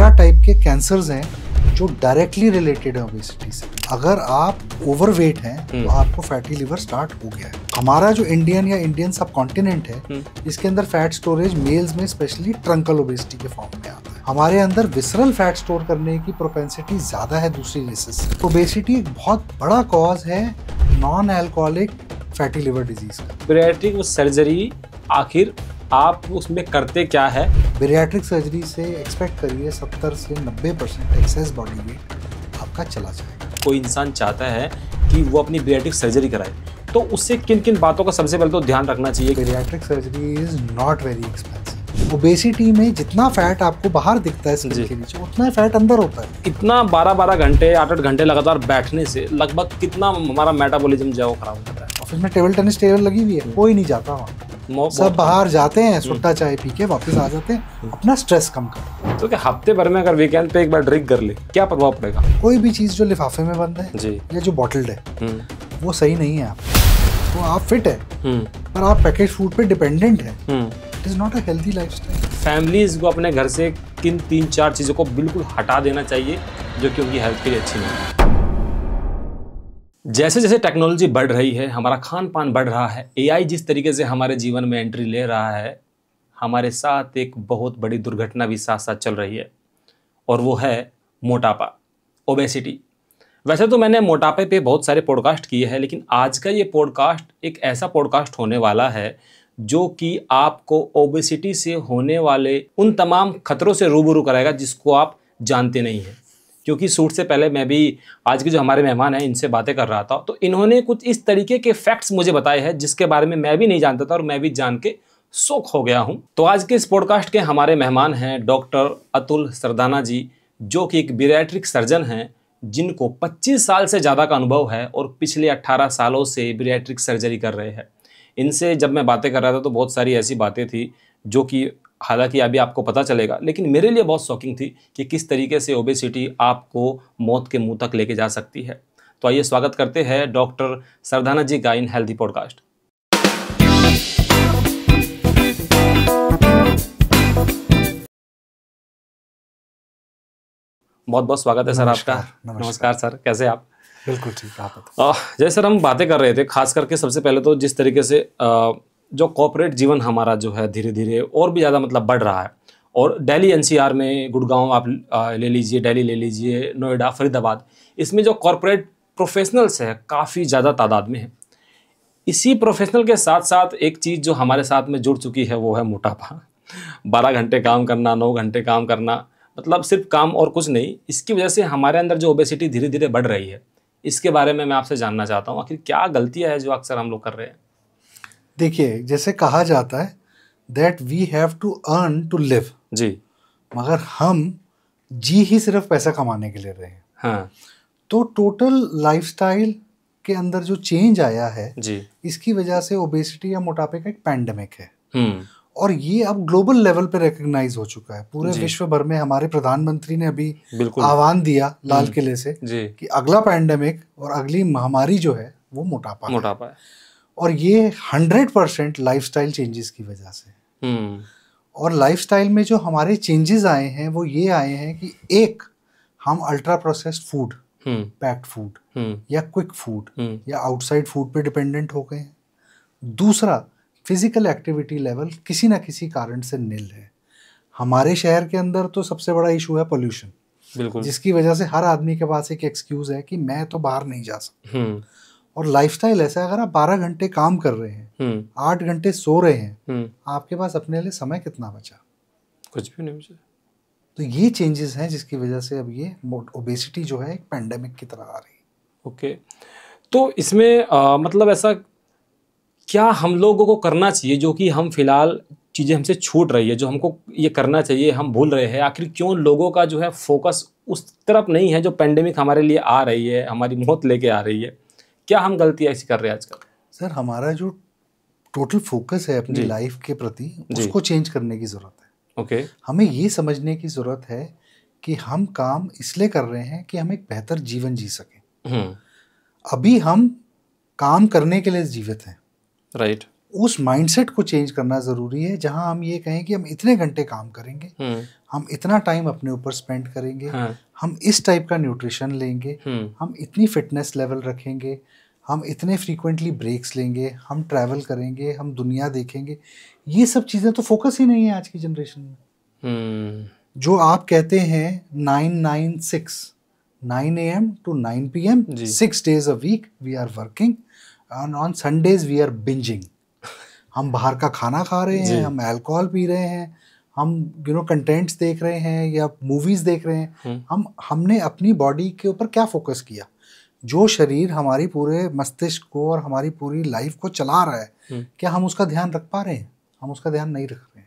11 type के cancers हैं जो डायरेक्टली रिलेटेड है ओबेसिटी से। अगर आप ओवरवेट हैं तो आपको फैटी लिवर स्टार्ट हो गया है। हमारा जो इंडियन सब कॉन्टिनेंट है, इसके अंदर फैट स्टोरेज मेल्स में स्पेशली ट्रंकल ओबेसिटी के फॉर्म में आता है। हमारे अंदर विसरल फैट स्टोर करने की प्रोपेंसिटी ज्यादा है दूसरी रेसेस से। ओबेसिटी एक बहुत बड़ा कॉज है non alcoholic fatty liver disease का। बैरिएट्रिक सर्जरी आखिर आप उसमें करते क्या है? बैरिएट्रिक सर्जरी से एक्सपेक्ट करिए 70 से 90% एक्सेस बॉडी वेट आपका चला जाएगा। कोई इंसान चाहता है कि वो अपनी बैरिएट्रिक सर्जरी कराए, तो उससे किन किन बातों का सबसे पहले तो ध्यान रखना चाहिए? Bariatric surgery is not very expensive. Obesity में जितना फैट आपको बाहर दिखता है स्किन के नीचे, उतना फैट अंदर होता है। इतना 12-12 घंटे 8-8 घंटे लगातार बैठने से लगभग कितना हमारा मेटाबॉलिज्म जो है वो खराब हो जाता है। ऑफिस में टेबल टेनिस टेबल लगी हुई है, कोई नहीं जाता वहाँ, सब बाहर जाते हैं, सुट्टा चाय पी के वापस आ जाते हैं अपना स्ट्रेस कम कर। तो क्या हफ्ते भर में अगर वीकेंड पे एक बार ड्रिंक कर ले, क्या प्रभाव पड़ेगा? कोई भी चीज जो लिफाफे में बंद है जी, या जो बॉटल्ड है वो सही नहीं है। आप तो आप फिट है पर आप पैकेज फूड पे डिपेंडेंट है। It is not a healthy lifestyle. Families को अपने घर से किन 3-4 चीजों को बिल्कुल हटा देना चाहिए जो कि उनकी हेल्थ के लिए अच्छी नहीं है? जैसे जैसे टेक्नोलॉजी बढ़ रही है, हमारा खान पान बढ़ रहा है, एआई जिस तरीके से हमारे जीवन में एंट्री ले रहा है, हमारे साथ एक बहुत बड़ी दुर्घटना भी साथ साथ चल रही है, और वो है मोटापा, ओबेसिटी। वैसे तो मैंने मोटापे पे बहुत सारे पॉडकास्ट किए हैं, लेकिन आज का ये पॉडकास्ट एक ऐसा पॉडकास्ट होने वाला है जो कि आपको ओबेसिटी से होने वाले उन तमाम खतरों से रूबरू कराएगा जिसको आप जानते नहीं हैं। क्योंकि शूट से पहले मैं भी आज के जो हमारे मेहमान हैं इनसे बातें कर रहा था, तो इन्होंने कुछ इस तरीके के फैक्ट्स मुझे बताए हैं जिसके बारे में मैं भी नहीं जानता था और मैं भी जान के शॉक हो गया हूं। तो आज के इस पॉडकास्ट के हमारे मेहमान हैं डॉक्टर अतुल सरदाना जी, जो कि एक बैरिएट्रिक सर्जन हैं जिनको 25 साल से ज़्यादा का अनुभव है और पिछले 18 सालों से बैरिएट्रिक सर्जरी कर रहे हैं। इनसे जब मैं बातें कर रहा था तो बहुत सारी ऐसी बातें थी जो कि हालांकि अभी आपको पता चलेगा, लेकिन मेरे लिए बहुत शॉकिंग थी कि किस तरीके से ओबेसिटी आपको मौत के मुंह तक लेके जा सकती है। तो आइए स्वागत करते हैं डॉक्टर सरदाना जी का इन हेल्दी पॉडकास्ट। बहुत बहुत स्वागत है सर आपका। नमस्कार सर, कैसे आप? बिल्कुल ठीक, आप बताओ। जैसे सर हम बातें कर रहे थे, खास करके सबसे पहले तो जिस तरीके से जो कॉर्पोरेट जीवन हमारा जो है धीरे धीरे और भी ज़्यादा मतलब बढ़ रहा है, और दिल्ली एनसीआर में, गुड़गांव आप ले लीजिए, दिल्ली ले लीजिए, नोएडा, फरीदाबाद, इसमें जो कॉर्पोरेट प्रोफेशनल्स है काफ़ी ज़्यादा तादाद में है। इसी प्रोफेशनल के साथ साथ एक चीज़ जो हमारे साथ में जुड़ चुकी है वो है मोटापा। 12 घंटे काम करना, 9 घंटे काम करना, मतलब सिर्फ काम और कुछ नहीं। इसकी वजह से हमारे अंदर जो ओबेसिटी धीरे धीरे बढ़ रही है, इसके बारे में मैं आपसे जानना चाहता हूँ, आखिर क्या गलतियाँ है जो अक्सर हम लोग कर रहे हैं? देखिए, जैसे कहा जाता है that we have to earn to live जी, मगर हम जी ही सिर्फ पैसा कमाने के लिए रहे हैं। हाँ तो टोटल लाइफस्टाइल के अंदर जो चेंज आया है जी, इसकी वजह से ओबेसिटी या मोटापे का एक पैंडेमिक है। और ये अब ग्लोबल लेवल पे रिकग्नाइज हो चुका है। पूरे विश्व भर में हमारे प्रधानमंत्री ने अभी आह्वान दिया लाल किले से कि अगला पैंडेमिक और अगली महामारी जो है वो मोटापा है। और ये 100% लाइफस्टाइल चेंजेस की वजह से। और लाइफस्टाइल में जो हमारे चेंजेस आए हैं वो ये आए हैं कि एक, हम ultra processed food, packed food या क्विक फूड या आउटसाइड फूड पे डिपेंडेंट हो गए हैं। दूसरा, फिजिकल एक्टिविटी लेवल किसी ना किसी कारण से नील है। हमारे शहर के अंदर तो सबसे बड़ा इशू है पोल्यूशन, जिसकी वजह से हर आदमी के पास एक एक्सक्यूज है कि मैं तो बाहर नहीं जा सकता। और लाइफस्टाइल ऐसा है, अगर आप 12 घंटे काम कर रहे हैं, 8 घंटे सो रहे हैं, आपके पास अपने लिए समय कितना बचा? कुछ भी नहीं बचा। तो ये चेंजेस हैं जिसकी वजह से अब ये ओबेसिटी जो है एक पैंडेमिक की तरह आ रही है। ओके, तो इसमें मतलब ऐसा क्या हम लोगों को करना चाहिए जो कि हम फिलहाल चीज़ें हमसे छूट रही है, जो हमको ये करना चाहिए हम भूल रहे हैं? आखिर क्यों लोगों का जो है फोकस उस तरफ नहीं है जो पेंडेमिक हमारे लिए आ रही है, हमारी मौत लेके आ रही है? क्या हम गलतियाँ ऐसी कर रहे हैं आजकल? सर, हमारा जो टोटल फोकस है अपनी लाइफ के प्रति, उसको चेंज करने की ज़रूरत है। ओके, हमें ये समझने की ज़रूरत है कि हम काम इसलिए कर रहे हैं कि हम एक बेहतर जीवन जी सकें। अभी हम काम करने के लिए जीवित हैं, राइट। उस माइंडसेट को चेंज करना ज़रूरी है, जहां हम ये कहें कि हम इतने घंटे काम करेंगे, हम इतना टाइम अपने ऊपर स्पेंड करेंगे, हम इस टाइप का न्यूट्रिशन लेंगे, हम इतनी फिटनेस लेवल रखेंगे, हम इतने फ्रीक्वेंटली ब्रेक्स लेंगे, हम ट्रैवल करेंगे, हम दुनिया देखेंगे। ये सब चीज़ें तो फोकस ही नहीं है आज की जनरेशन में। जो आप कहते हैं 9 AM to 9 PM, 6 days a week we are working, and on Sundays we are binging. हम बाहर का खाना खा रहे हैं, हम अल्कोहल पी रहे हैं, हम कंटेंट्स देख रहे हैं या मूवीज देख रहे हैं। हमने अपनी बॉडी के ऊपर क्या फोकस किया? जो शरीर हमारी पूरे मस्तिष्क को और हमारी पूरी लाइफ को चला रहा है, क्या हम उसका ध्यान रख पा रहे हैं? हम उसका ध्यान नहीं रख रहे हैं।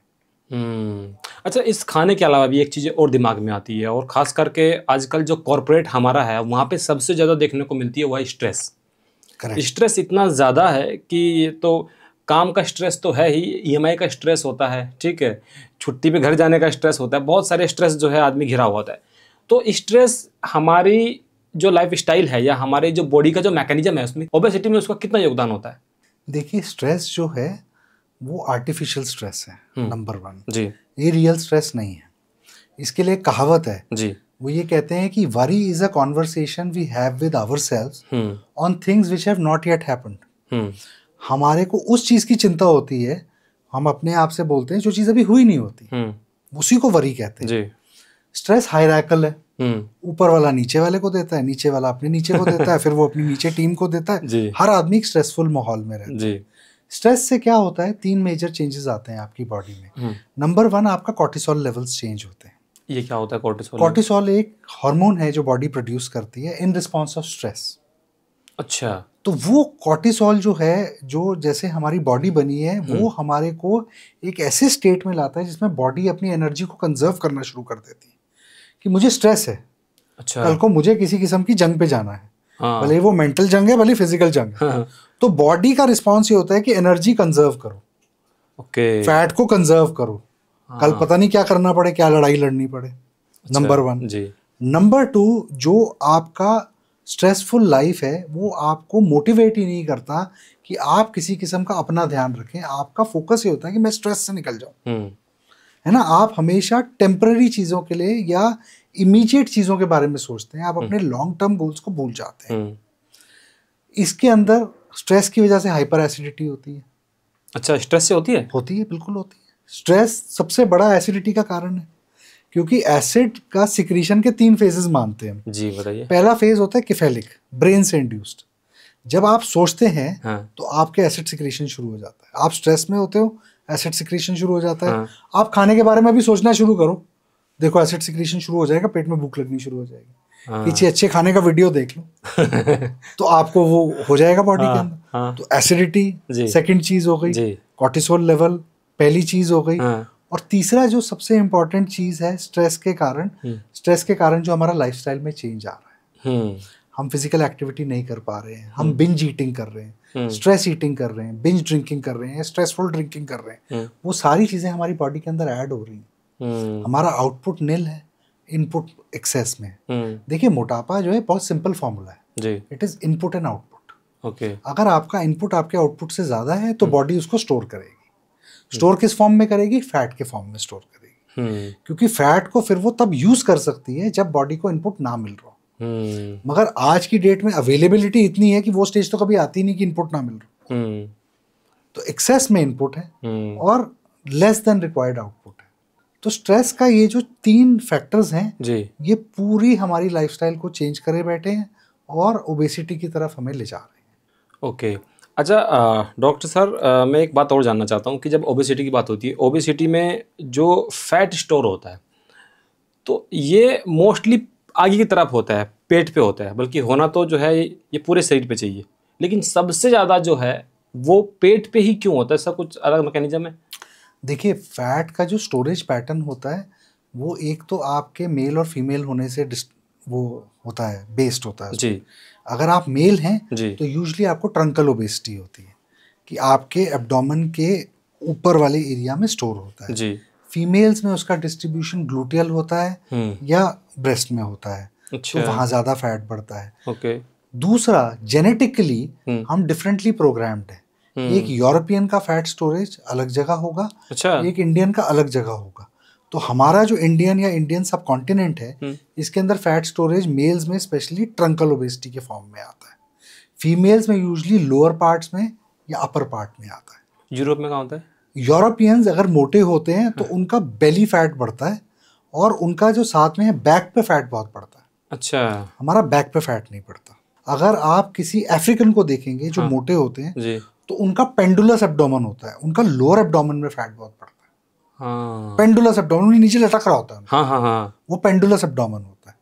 अच्छा, इस खाने के अलावा भी एक चीज़ और दिमाग में आती है, और ख़ास करके आजकल जो कॉर्पोरेट हमारा है वहाँ पे सबसे ज़्यादा देखने को मिलती है वह स्ट्रेस। स्ट्रेस इतना ज़्यादा है कि तो काम का स्ट्रेस तो है ही, EMI का स्ट्रेस होता है, ठीक है, छुट्टी पे घर जाने का स्ट्रेस होता है, बहुत सारे स्ट्रेस जो है आदमी घिरा हुआ होता है। तो स्ट्रेस हमारी जो लाइफ स्टाइल है या हमारे जो बॉडी का जो मैकेनिज्म है उसमें, ओबेसिटी में उसका कितना योगदान होता है? देखिए, स्ट्रेस जो है वो आर्टिफिशियल स्ट्रेस है, नंबर 1 जी। ये रियल स्ट्रेस नहीं है। इसके लिए कहावत है जी, वो ये कहते हैं कि worry is a conversation we have with ourselves on things which have not yet happened. हमारे को उस चीज की चिंता होती है, हम अपने आप से बोलते हैं जो चीज अभी हुई नहीं होती, उसी को वरी कहते हैं जी। स्ट्रेस हायरार्किकल है, ऊपर वाला नीचे वाले को देता है, नीचे वाला अपने नीचे को देता है, फिर वो अपनी नीचे टीम को देता है। हर आदमी एक स्ट्रेसफुल माहौल में रहता है। स्ट्रेस से क्या होता है, 3 मेजर चेंजेस आते हैं आपकी बॉडी में। नंबर 1, आपका कॉर्टिसोल लेवल्स चेंज होते हैं। ये क्या होता है कॉर्टिसोल? कॉर्टिसोल एक हार्मोन है जो बॉडी प्रोड्यूस करती है इन रिस्पॉन्स ऑफ स्ट्रेस। अच्छा। तो वो कॉर्टिसोल जो है, जो जैसे हमारी बॉडी बनी है, वो हमारे को एक ऐसे स्टेट में लाता है जिसमें बॉडी अपनी एनर्जी को कंजर्व करना शुरू कर देती है कि मुझे स्ट्रेस है, अच्छा, कल को मुझे किसी किस्म की जंग पे जाना है, भले वो मेंटल जंग है भले फिजिकल जंग है। तो बॉडी का रिस्पॉन्स ये होता है कि एनर्जी कंजर्व करो, फैट को कंजर्व करो, कल पता नहीं क्या करना पड़े, क्या लड़ाई लड़नी पड़े। नंबर 1 जी। नंबर 2, जो आपका स्ट्रेसफुल लाइफ है वो आपको मोटिवेट ही नहीं करता कि आप किसी किस्म का अपना ध्यान रखें। आपका फोकस ये होता है कि मैं स्ट्रेस से निकल जाऊं, है ना। आप हमेशा टेम्पररी चीज़ों के लिए या इमीडिएट चीज़ों के बारे में सोचते हैं, आप अपने लॉन्ग टर्म गोल्स को भूल जाते हैं। इसके अंदर स्ट्रेस की वजह से हाइपर एसिडिटी होती है। अच्छा, स्ट्रेस से होती है? होती है, बिल्कुल होती है। स्ट्रेस सबसे बड़ा एसिडिटी का कारण है, क्योंकि एसिड का सिक्रीशन के 3 फेजेस मानते हैं। जी बताइए। पहला फेज होता है किफेलिक, ब्रेन से इंड्यूस्ड। जब आप सोचते हैं तो आपके एसिड सिक्रीशन शुरू हो जाता है। आप स्ट्रेस में होते हो, एसिड सिक्रीशन शुरू हो जाता है। आप खाने के बारे में भी सोचना शुरू करो, देखो एसिड सिक्रीशन शुरू हो जाएगा, पेट में भूख लगनी शुरू हो जाएगी। पीछे अच्छे खाने का वीडियो देख लो तो आपको वो हो जाएगा बॉडी के अंदर। तो एसिडिटी सेकंड चीज हो गई, कॉर्टिसोल लेवल पहली चीज हो गई। और तीसरा जो सबसे इम्पोर्टेंट चीज है स्ट्रेस के कारण जो हमारा लाइफस्टाइल में चेंज आ रहा है। हम फिजिकल एक्टिविटी नहीं कर पा रहे हैं, हम बिंज ईटिंग कर रहे हैं, स्ट्रेस ईटिंग कर रहे हैं, बिंज ड्रिंकिंग कर रहे हैं, स्ट्रेसफुल ड्रिंकिंग कर रहे हैं। वो सारी चीजें हमारी बॉडी के अंदर ऐड हो रही हैं। हमारा आउटपुट निल है, इनपुट एक्सेस में। देखिए, मोटापा जो है बहुत सिंपल फॉर्मूला है, it is input and output. अगर आपका इनपुट आपके आउटपुट से ज्यादा है तो बॉडी उसको स्टोर करेगी। स्टोर किस फॉर्म में करेगी? फैट के फॉर्म में स्टोर करेगी, क्योंकि फैट को फिर वो तब यूज कर सकती है जब बॉडी को इनपुट ना मिल रहा हो। मगर आज की डेट में अवेलेबिलिटी इतनी है कि वो स्टेज तो कभी आती नहीं कि इनपुट ना मिल रहा। तो एक्सेस में इनपुट है और लेस देन रिक्वायर्ड आउटपुट है। तो स्ट्रेस का ये जो 3 फैक्टर्स हैं जी, ये पूरी हमारी लाइफस्टाइल को चेंज करे बैठे हैं और ओबेसिटी की तरफ हमें ले जा रहे हैं। ओके। अच्छा डॉक्टर सर, मैं एक बात और जानना चाहता हूँ कि जब ओबेसिटी की बात होती है, ओबेसिटी में जो फैट स्टोर होता है तो ये मोस्टली आगे की तरफ होता है, पेट पे होता है, बल्कि होना तो जो है ये पूरे शरीर पे चाहिए, लेकिन सबसे ज़्यादा जो है वो पेट पे ही क्यों होता है? ऐसा कुछ अलग मैकेनिज्म है? देखिए, फैट का जो स्टोरेज पैटर्न होता है वो एक तो आपके मेल और फीमेल होने से वो होता है, बेस्ड होता है जी। अगर आप मेल हैं तो यूजुअली आपको ट्रंकल ओबेसिटी होती है कि आपके एब्डोमेन के ऊपर वाले एरिया में स्टोर होता है जी। फीमेल्स में उसका डिस्ट्रीब्यूशन ग्लूटियल होता है या ब्रेस्ट में होता है। अच्छा। तो वहाँ ज़्यादा फैट बढ़ता है। ओके। दूसरा, जेनेटिकली हम डिफरेंटली प्रोग्राम्ड है एक यूरोपियन का फैट स्टोरेज अलग जगह होगा, अच्छा, एक इंडियन का अलग जगह होगा। तो हमारा जो इंडियन या इंडियन सब कॉन्टिनेंट है, इसके अंदर फैट स्टोरेज मेल्स में स्पेशली ट्रंकल ओबेसिटी के फॉर्म में आता है, फीमेल्स में यूजली लोअर पार्ट्स में या अपर पार्ट में आता है। यूरोप में कहाँ होता है? यूरोपियंस अगर मोटे होते हैं तो उनका बेली फैट बढ़ता है और उनका जो साथ में है बैक पे फैट बहुत बढ़ता है। अच्छा, हमारा बैक पे फैट नहीं बढ़ता। अगर आप किसी अफ्रीकन को देखेंगे जो मोटे होते हैं जी, तो उनका पेंडुलस एब्डोमेन होता है, उनका लोअर एब्डोमेन में फैट बहुत बढ़ता है। हाँ, पेंडुलस एब्डोमेन नीचे लटक रहा होता है, हाँ हाँ हाँ, वो पेंडुलस एब्डोमेन होता है।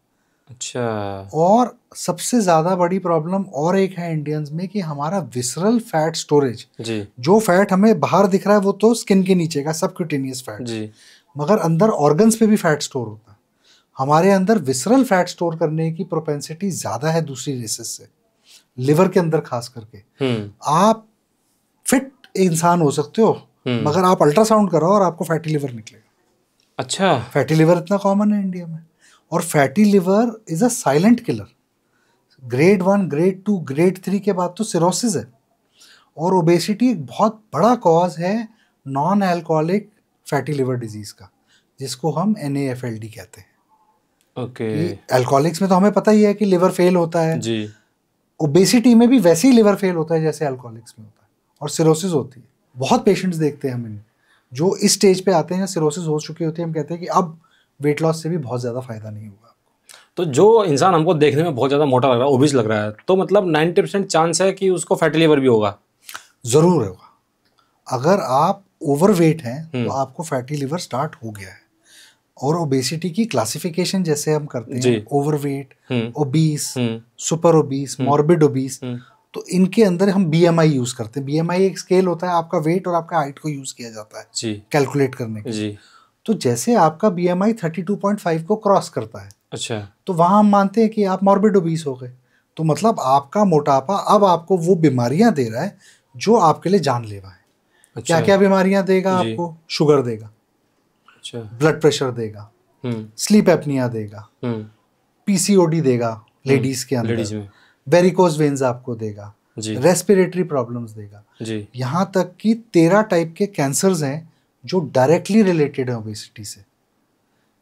अच्छा, और सबसे ज्यादा बड़ी प्रॉब्लम और एक है इंडियंस में कि हमारा विसरल फैट स्टोरेज, जी जो फैट हमें बाहर दिख रहा है वो तो स्किन के नीचे का सबक्यूटेनियस फैट, जी, मगर अंदर ऑर्गन्स पे भी फैट स्टोर होता है। हमारे अंदर विसरल फैट स्टोर करने की प्रोपेंसिटी ज्यादा है दूसरी रेसेस से, लिवर के अंदर खास करके। आप फिट इंसान हो सकते हो मगर आप अल्ट्रासाउंड कराओ और आपको फैटी लिवर निकलेगा। अच्छा, फैटी लिवर इतना कॉमन है इंडिया में, और fatty liver is a silent killer. Grade 1, grade 2, grade 3 के बाद तो सिरोसिस है। और ओबेसिटी एक बहुत बड़ा कॉज है non alcoholic fatty liver disease का, जिसको हम NAFLD कहते हैं। ओके, अल्कोहलिक्स में तो हमें पता ही है कि लिवर फेल होता है जी, ओबेसिटी में भी वैसे ही लिवर फेल होता है जैसे अल्कोहलिक्स में होता है, और सिरोसिस होती है। बहुत पेशेंट्स देखते हैं हम जो इस स्टेज पे आते हैं, सिरोसिस हो चुकी होती है, हम कहते हैं कि अब वेट लॉस से भी बहुत ज़्यादा फायदा नहीं होगा। तो जो इंसान हमको देखने में बहुत ज़्यादा मोटा लग रहा है, ओबिस लग रहा है, तो मतलब 90% चांस है कि उसको फैटी लिवर भी होगा? ज़रूर होगा। अगर आप ओवरवेट हैं तो आपको फैटी लिवर स्टार्ट हो गया है। और ओबेसिटी की क्लासिफिकेशन जैसे हम करते हैं, overweight, obese, super obese, morbid obese, तो इनके अंदर हम BMI यूज करते हैं। BMI एक स्केल होता है, आपका वेट और आपका हाइट को यूज किया जाता है कैलकुलेट करने के लिए। तो जैसे आपका BMI 32.5 को क्रॉस करता है, अच्छा, तो वहां हम मानते हैं कि आप मॉर्बिड ओबीस हो गए। तो मतलब आपका मोटापा अब आपको वो बीमारियां दे रहा है जो आपके लिए जानलेवा है। अच्छा। क्या क्या बीमारियां देगा आपको? शुगर देगा, अच्छा, ब्लड प्रेशर देगा, स्लीप एपनिया देगा, PCOD देगा लेडीज के अंदर, वेरिकोज वेन्स आपको देगा, रेस्पिरेटरी प्रॉब्लम्स देगा, यहाँ तक कि 13 टाइप के कैंसर्स हैं जो डायरेक्टली रिलेटेड है ओबेसिटी से।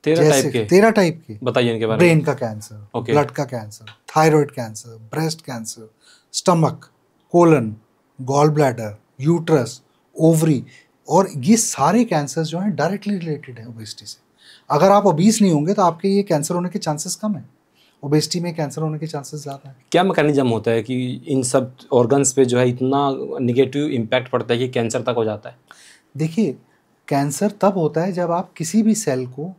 13 टाइप के बताइए इनके बारे में। ब्रेन का कैंसर, ब्लड का cancer, thyroid cancer, breast cancer, stomach, colon, gall bladder, uterus, ovary, और ये सारे कैंसर्स जो हैं डायरेक्टली रिलेटेड है ओबेसिटी से। अगर आप ओबीस नहीं होंगे तो आपके ये कैंसर होने के चांसेस कम है, ओबेसिटी में कैंसर होने के चांसेस ज़्यादा है। क्या मैकेनिज्म होता है कि इन सब ऑर्गन्स पे जो है इतना निगेटिव इम्पैक्ट पड़ता है कि कैंसर तक हो जाता है? देखिए, कैंसर तब होता है जब आप किसी भी सेल को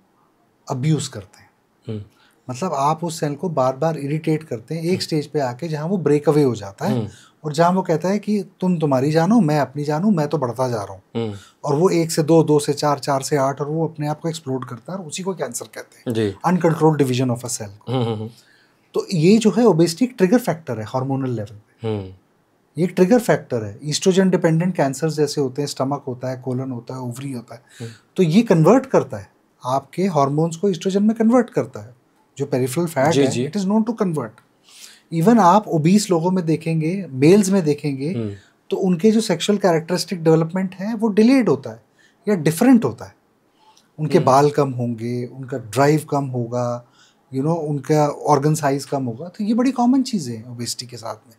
अब्यूज़ करते हैं। मतलब आप उस सेल को बार बार इरिटेट करते हैं, एक स्टेज पे आके जहाँ वो ब्रेक अवे हो जाता है और जहाँ वो कहता है कि तुम तुम्हारी जानो, मैं अपनी जानूँ, मैं तो बढ़ता जा रहा हूँ, और वो 1 से 2, 2 से 4, 4 से 8, और वो अपने आप को एक्सप्लोड करता है, और उसी को कैंसर कहते हैं, uncontrolled division of a cell. तो ये जो है ओबेसिटी एक ट्रिगर फैक्टर है हार्मोनल लेवल पे। ये एक ट्रिगर फैक्टर है। ईस्ट्रोजन डिपेंडेंट कैंसर जैसे होते हैं, स्टमक होता है, कोलन होता है, ओवरी होता है, तो ये कन्वर्ट करता है आपके हार्मोन्स को ईस्ट्रोजन में कन्वर्ट करता है। जो पेरिफेरल फैट है, it is known to convert. Even आप ओबीस लोगों में देखेंगे, मेल्स में देखेंगे, तो उनके जो सेक्सुअल कैरेक्टरिस्टिक डेवलपमेंट है वो डिलेड होता है या डिफरेंट होता है। उनके बाल कम होंगे, उनका ड्राइव कम होगा, उनका ऑर्गन साइज कम होगा। तो ये बड़ी कॉमन चीज़ें हैं ओबेसिटी के साथ में।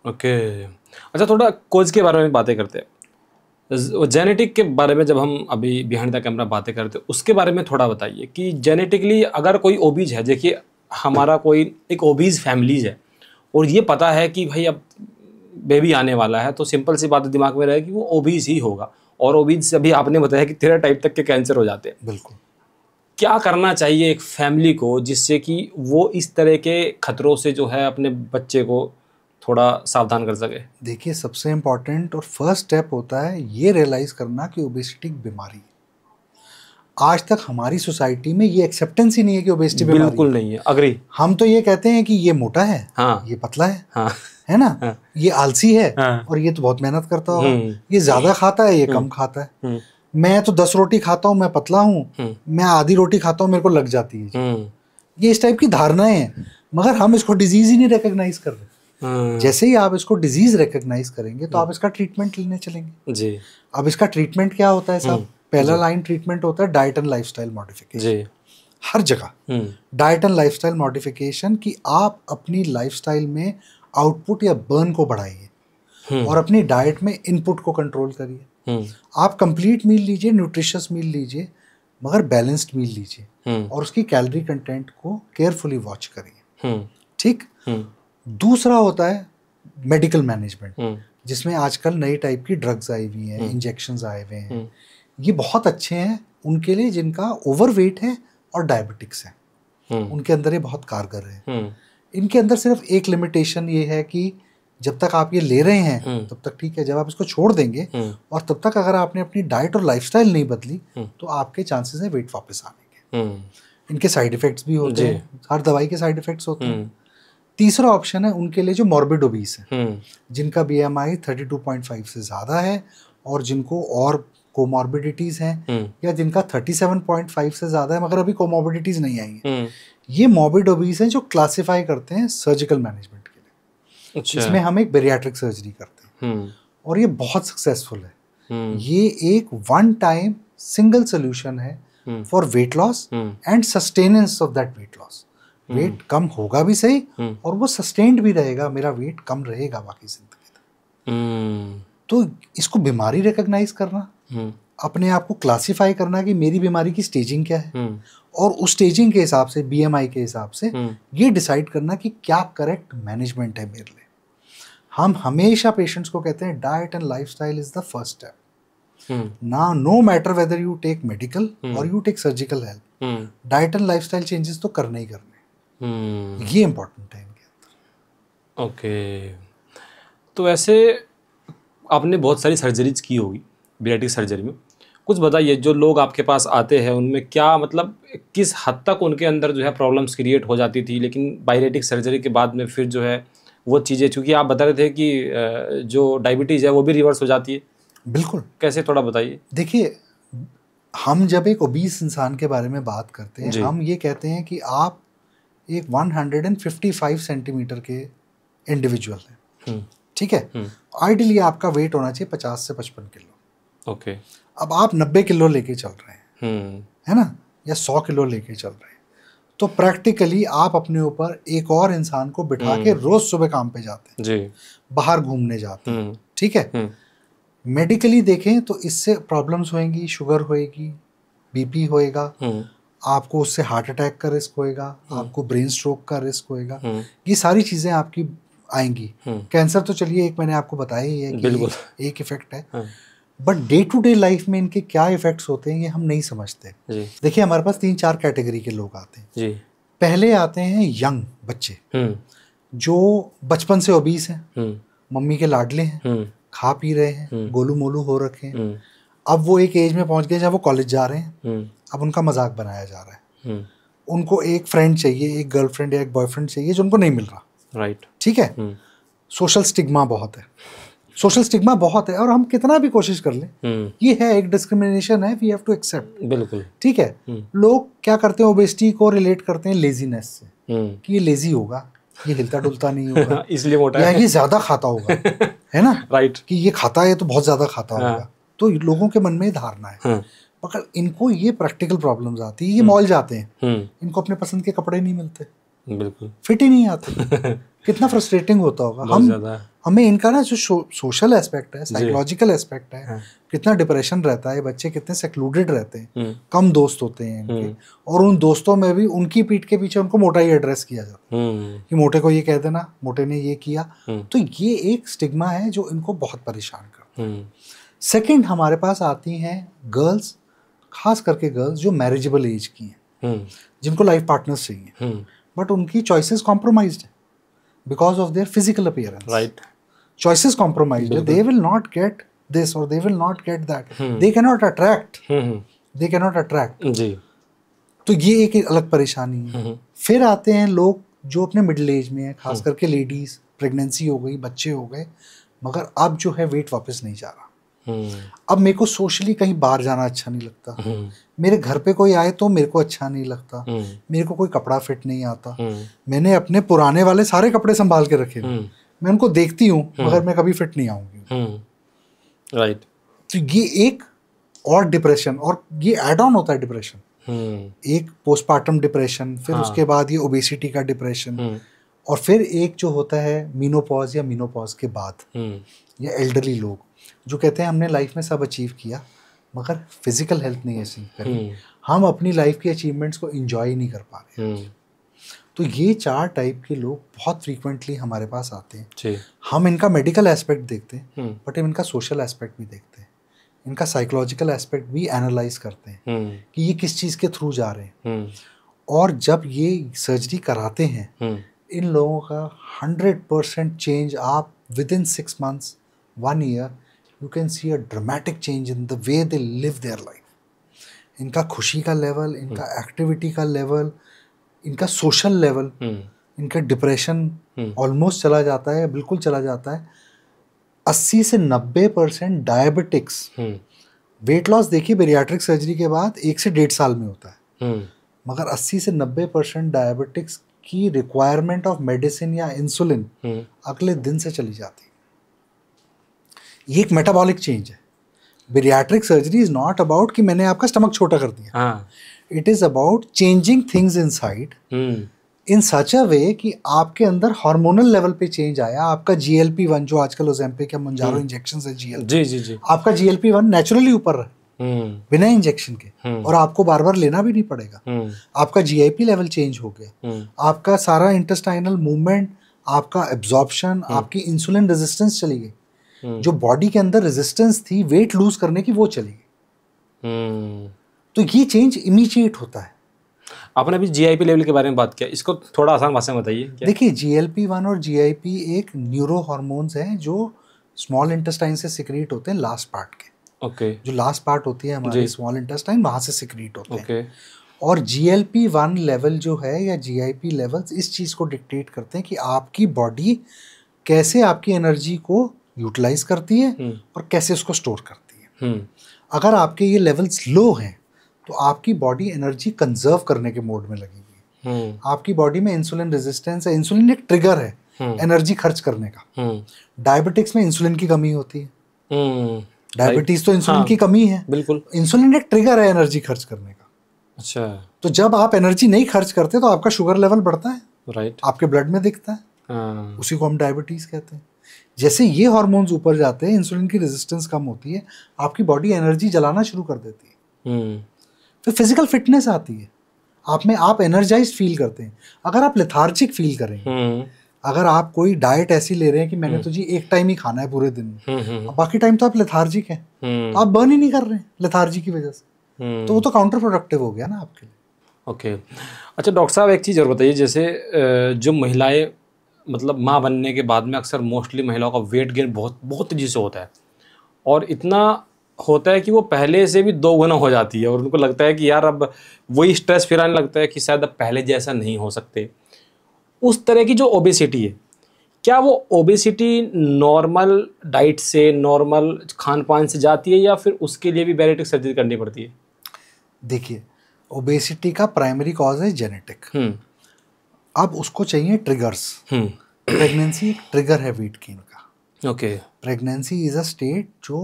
ओके, अच्छा, थोड़ा कोज के बारे में बातें करते हैं। जेनेटिक के बारे में जब हम अभी बिहाइंड द कैमरा बातें करते हैं, उसके बारे में थोड़ा बताइए कि जेनेटिकली अगर कोई ओबीज है, देखिए हमारा कोई एक ओबीज फैमिलीज है और ये पता है कि भाई अब बेबी आने वाला है, तो सिंपल सी बात दिमाग में रहे कि वो ओबीज ही होगा, और ओबीज से अभी आपने बताया कि 13 टाइप तक के कैंसर हो जाते हैं। बिल्कुल। क्या करना चाहिए एक फैमिली को जिससे कि वो इस तरह के खतरों से जो है अपने बच्चे को थोड़ा सावधान कर सके? देखिए, सबसे इम्पॉर्टेंट और फर्स्ट स्टेप होता है ये रियलाइज करना कि ओबेसिटी एक बीमारी है। आज तक हमारी सोसाइटी में ये एक्सेप्टेंस ही नहीं है कि ओबेसिटी बीमारी बिल्कुल नहीं है। अग्री। हम तो ये कहते हैं कि ये मोटा है, हाँ, ये पतला है, हाँ, है ना, हाँ, ये आलसी है, हाँ, और ये तो बहुत मेहनत करता होगा, ये ज्यादा खाता है, ये कम खाता है, मैं तो 10 रोटी खाता हूँ, मैं पतला हूँ, मैं आधी रोटी खाता हूँ, मेरे को लग जाती है। ये इस टाइप की धारणाएं हैं, मगर हम इसको डिजीज ही नहीं रिकॉग्नाइज कर रहे। जैसे ही आप इसको डिजीज रिकॉग्नाइज करेंगे तो आप इसका ट्रीटमेंट लेने चलेंगे जी। अब इसका ट्रीटमेंट क्या होता है साहब? पहला लाइन ट्रीटमेंट होता है डाइट एंड लाइफस्टाइल मॉडिफिकेशन। हर जगह डाइट एंड लाइफस्टाइल मॉडिफिकेशन कि आप अपनी लाइफस्टाइल में आउटपुट या बर्न को बढ़ाइए और अपनी डाइट में इनपुट को कंट्रोल करिए। आप कंप्लीट मील लीजिए, न्यूट्रिशियस मील लीजिए, मगर बैलेंस्ड मील लीजिए और उसकी कैलोरी कंटेंट को केयरफुली वॉच करिए। ठीक। दूसरा होता है मेडिकल मैनेजमेंट, जिसमें आजकल नई टाइप की ड्रग्स आई हुई हैं, इंजेक्शंस आए हुए हैं। ये बहुत अच्छे हैं उनके लिए जिनका ओवरवेट है और डायबिटिक्स है, उनके अंदर ये बहुत कारगर है। इनके अंदर सिर्फ एक लिमिटेशन ये है कि जब तक आप ये ले रहे हैं तब तक ठीक है, जब आप इसको छोड़ देंगे और तब तक अगर आपने अपनी डाइट और लाइफस्टाइल नहीं बदली तो आपके चांसेस है वेट वापस आने के। इनके साइड इफेक्ट्स भी होते हैं, हर दवाई के साइड इफेक्ट्स होते हैं। तीसरा ऑप्शन है उनके लिए जो मॉर्बिड ओबीस है, जिनका BMI 32.5 से ज़्यादा है और जिनको और कोमॉर्बिडिटीज़ हैं या जिनका 37.5 से ज़्यादा है मगर अभी कोमॉर्बिडिटीज़ नहीं आई हैं। ये मॉर्बिड ओबीस हैं जो क्लासिफाई करते हैं सर्जिकल मैनेजमेंट के लिए। अच्छा। इसमें हम एक बेरियाट्रिक सर्जरी करते हैं और ये बहुत सक्सेसफुल है। ये एक वन टाइम सिंगल सोल्यूशन है for weight loss and sustenance of that weight loss. Weight कम होगा भी सही और वो सस्टेन्ड भी रहेगा, मेरा वेट कम रहेगा बाकी जिंदगी तक। तो इसको बीमारी रिकॉग्नाइज करना, अपने आप को क्लासिफाई करना कि मेरी बीमारी की स्टेजिंग क्या है और उस स्टेजिंग के हिसाब से BMI के हिसाब से ये डिसाइड करना कि क्या करेक्ट मैनेजमेंट है मेरे लिए। हम हमेशा पेशेंट्स को कहते हैं diet and lifestyle is the first step. ना no matter whether you take medical और you take surgical help, diet and lifestyle changes तो करने ही करने। ये इम्पोर्टेंट है इनके अंदर। ओके। तो ऐसे आपने बहुत सारी सर्जरीज की होगी बेरियाट्रिक सर्जरी में, कुछ बताइए जो लोग आपके पास आते हैं उनमें क्या मतलब किस हद तक उनके अंदर जो है प्रॉब्लम्स क्रिएट हो जाती थी, लेकिन बायरेटिक सर्जरी के बाद में फिर जो है वो चीज़ें, चूँकि आप बता रहे थे कि जो डायबिटीज़ है वो भी रिवर्स हो जाती है। बिल्कुल। कैसे, थोड़ा बताइए। देखिए, हम जब एक ओबीस इंसान के बारे में बात करते हैं हम ये कहते हैं कि आप एक 155 सेंटीमीटर के इंडिविजुअल हैं, ठीक है। आइडियली आपका वेट होना चाहिए 50 से 55 किलो। ओके। अब आप 90 किलो लेके चल रहे हैं, है ना, या 100 किलो लेके चल रहे हैं, तो प्रैक्टिकली आप अपने ऊपर एक और इंसान को बिठा के रोज सुबह काम पे जाते हैं जी, बाहर घूमने जाते हैं, ठीक है। मेडिकली देखें तो इससे प्रॉब्लम्स होएंगी, शुगर होएगी, बीपी होएगा, आपको उससे हार्ट अटैक का रिस्क होएगा, आपको ब्रेन स्ट्रोक का रिस्क होएगा, ये सारी चीज़ें आपकी आएंगी। कैंसर तो चलिए एक मैंने आपको बताया ही है कि एक इफेक्ट है, but day to day life में इनके क्या इफेक्ट्स होते हैं ये हम नहीं समझते। देखिए, हमारे पास 3-4 कैटेगरी के लोग आते हैं जी। पहले आते हैं यंग बच्चे जो बचपन से ओबीस हैं, मम्मी के लाडले हैं, खा पी रहे हैं, गोलू मोलू हो रखे हैं। अब वो एक एज में पहुंच गए जब वो कॉलेज जा रहे हैं, अब उनका मजाक बनाया जा रहा है, उनको एक फ्रेंड चाहिए, एक गर्लफ्रेंड या एक बॉयफ्रेंड चाहिए जो उनको नहीं मिल रहा, राइट, ठीक है। सोशल स्टिग्मा बहुत है, सोशल स्टिग्मा बहुत है और हम कितना भी कोशिश कर लें ये है, एक डिस्क्रिमिनेशन है, वी हैव टू एक्सेप्ट। बिल्कुल, ठीक है। लोग क्या करते हैं, ओबेसिटी को रिलेट करते हैं लेजीनेस से, कि ये लेजी होगा, ये हिलता डुलता नहीं होगा इसलिए मोटा है, या ये ज्यादा खाता होगा है ना, राइट, कि ये खाता है तो बहुत ज्यादा खाता होगा, तो लोगों के मन में धारणा है। मगर इनको ये प्रैक्टिकल प्रॉब्लम्स आती है, ये मॉल जाते हैं, इनको अपने पसंद के कपड़े नहीं मिलते, बिल्कुल फिट ही नहीं आते कितना फ्रस्ट्रेटिंग होता होगा। हमें इनका ना जो सोशल एस्पेक्ट है, साइकोलॉजिकल एस्पेक्ट है, कितना डिप्रेशन रहता है, बच्चे कितने सेक्लूडेड रहते हैं, कम दोस्त होते हैं इनके, और उन दोस्तों में भी उनकी पीठ के पीछे उनको मोटा ही एड्रेस किया जाता है कि मोटे को ये कह देना, मोटे ने ये किया। तो ये एक स्टिग्मा है जो इनको बहुत परेशान करता है। सेकेंड, हमारे पास आती हैं गर्ल्स, खास करके गर्ल्स जो मैरिजेबल एज की हैं, जिनको लाइफ पार्टनर्स चाहिए, बट उनकी चॉइसेस कॉम्प्रोमाइज्ड है because of their physical appearance, right, choices compromised, they will not get this or they will not get that, they cannot attract, they cannot attract जी। तो ये एक अलग परेशानी है। फिर आते हैं लोग जो अपने मिडिल एज में है, खास करके लेडीज, प्रेगनेंसी हो गई, बच्चे हो गए, मगर अब जो है वेट वापस नहीं जा रहा। अब मेरे को सोशली कहीं बाहर जाना अच्छा नहीं लगता, मेरे घर पे कोई आए तो मेरे को अच्छा नहीं लगता, मेरे को कोई कपड़ा फिट नहीं आता, मैंने अपने पुराने वाले सारे कपड़े संभाल के रखे, मैं उनको देखती हूँ मगर मैं कभी फिट नहीं आऊंगी। राइट। तो ये एक और डिप्रेशन, और ये एड ऑन होता है डिप्रेशन, एक पोस्टपार्टम डिप्रेशन, फिर उसके बाद ये ओबेसिटी का डिप्रेशन, और फिर एक जो होता है मीनोपॉज या मीनोपॉज के बाद, या एल्डरली लोग जो कहते हैं हमने लाइफ में सब अचीव किया मगर फिजिकल हेल्थ नहीं अचीव करी, हम अपनी लाइफ की अचीवमेंट्स को एंजॉय नहीं कर पा रहे। तो ये 4 टाइप के लोग बहुत फ्रीक्वेंटली हमारे पास आते हैं। हम इनका मेडिकल एस्पेक्ट देखते हैं बट इनका सोशल एस्पेक्ट भी देखते हैं, इनका साइकोलॉजिकल एस्पेक्ट भी एनालाइज करते हैं कि ये किस चीज़ के थ्रू जा रहे हैं। और जब ये सर्जरी कराते हैं इन लोगों का 100% चेंज, आप with in 6 months 1 year you can see a dramatic change in the way they live their life. इनका खुशी का लेवल, इनका एक्टिविटी का लेवल, इनका सोशल लेवल, इनका डिप्रेशन ऑलमोस्ट चला जाता है, बिल्कुल चला जाता है। 80 से 90% डायबिटिक्स, वेट लॉस देखिए बेरियाट्रिक सर्जरी के बाद 1 से 1.5 साल में होता है, मगर 80 से 90% डायबिटिक्स की रिक्वायरमेंट ऑफ मेडिसिन या इंसुलिन अगले दिन से चली जाती है। ये एक मेटाबॉलिक चेंज है। Bariatric surgery is not about कि मैंने आपका स्टमक छोटा कर दिया, it is about changing things inside in such a way कि आपके अंदर हार्मोनल लेवल पे चेंज आया। आपका GLP-1 जो आजकल ओज़ेम्पिक या मंजारो इंजेक्शन है GLP, आपका GLP-1 नेचुरली ऊपर है बिना इंजेक्शन के, और आपको बार बार लेना भी नहीं पड़ेगा। आपका GIP लेवल चेंज हो गया, आपका सारा इंटेस्टाइनल मूवमेंट, आपका एब्जॉर्प्शन, आपकी इंसुलिन रेजिस्टेंस चली गई। जो बॉडी के अंदर रेजिस्टेंस थी वेट लूज करने की वो चली गई। तो ये चेंज इमीडिएट होता है। आपने अभी GIP लेवल के बारे में बात किया, इसको थोड़ा आसान भाषा में बताइए। देखिए GLP-1 और GIP एक न्यूरो हार्मोन्स हैं जो स्मॉल इंटेस्टाइन से सिक्रीट होते हैं लास्ट पार्ट के। जो लास्ट पार्ट होती है हमारे स्मॉल इंटेस्टाइन, वहाँ से सिक्रीट होते हैं। और GLP-1 लेवल जो है या GIP लेवल्स इस चीज़ को डिक्टेट करते हैं कि आपकी बॉडी कैसे आपकी एनर्जी को यूटिलाइज करती है और कैसे उसको स्टोर करती है। अगर आपके ये लेवल्स लो हैं तो आपकी बॉडी एनर्जी कंजर्व करने के मोड में लगी हुई है। आपकी बॉडी में इंसुलिन रेजिस्टेंस है, इंसुलिन एक ट्रिगर है एनर्जी खर्च करने का। डायबिटिक्स में इंसुलिन की कमी होती है, डायबिटीज तो इंसुलिन की कमी है, बिल्कुल। इंसुलिन एक ट्रिगर है एनर्जी खर्च करने का। अच्छा, तो जब आप एनर्जी नहीं खर्च करते तो आपका शुगर लेवल बढ़ता है, राइट, आपके ब्लड में दिखता है, उसी को हम डायबिटीज कहते हैं। जैसे ये हार्मोन्स ऊपर जाते हैं, इंसुलिन की रेजिस्टेंस कम होती है, आपकी बॉडी एनर्जी जलाना शुरू कर देती है, फिर फिजिकल फिटनेस आती है, आप एनर्जाइज्ड फील करते हैं। अगर आप लेथार्जिक फील करेंगे, अगर आप कोई डाइट ऐसी ले रहे हैं कि मैंने तो जी एक टाइम ही खाना है पूरे दिन में, बाकी टाइम तो आप लेथार्जिक हैं, तो आप बर्न ही नहीं कर रहे हैं लेथार्जी की वजह से, तो वो तो काउंटर प्रोडक्टिव हो गया ना आपके लिए। ओके, अच्छा डॉक्टर साहब, एक चीज़ और बताइए, जैसे जो महिलाएं मतलब माँ बनने के बाद में अक्सर मोस्टली महिलाओं का वेट गेन बहुत तेज़ी से होता है, और इतना होता है कि वो पहले से भी 2 गुना हो जाती है, और उनको लगता है कि यार अब वही स्ट्रेस फिर आने लगता है कि शायद अब पहले जैसा नहीं हो सकते। उस तरह की जो ओबेसिटी है, क्या वो ओबेसिटी नॉर्मल डाइट से, नॉर्मल खान पान से जाती है, या फिर उसके लिए भी बैरिएट्रिक सर्जरी करनी पड़ती है? देखिए, ओबेसिटी का प्राइमरी कॉज है जेनेटिक। अब उसको चाहिए ट्रिगर्स। प्रेगनेंसी एक ट्रिगर है वेट गेन का। Okay, pregnancy is a state जो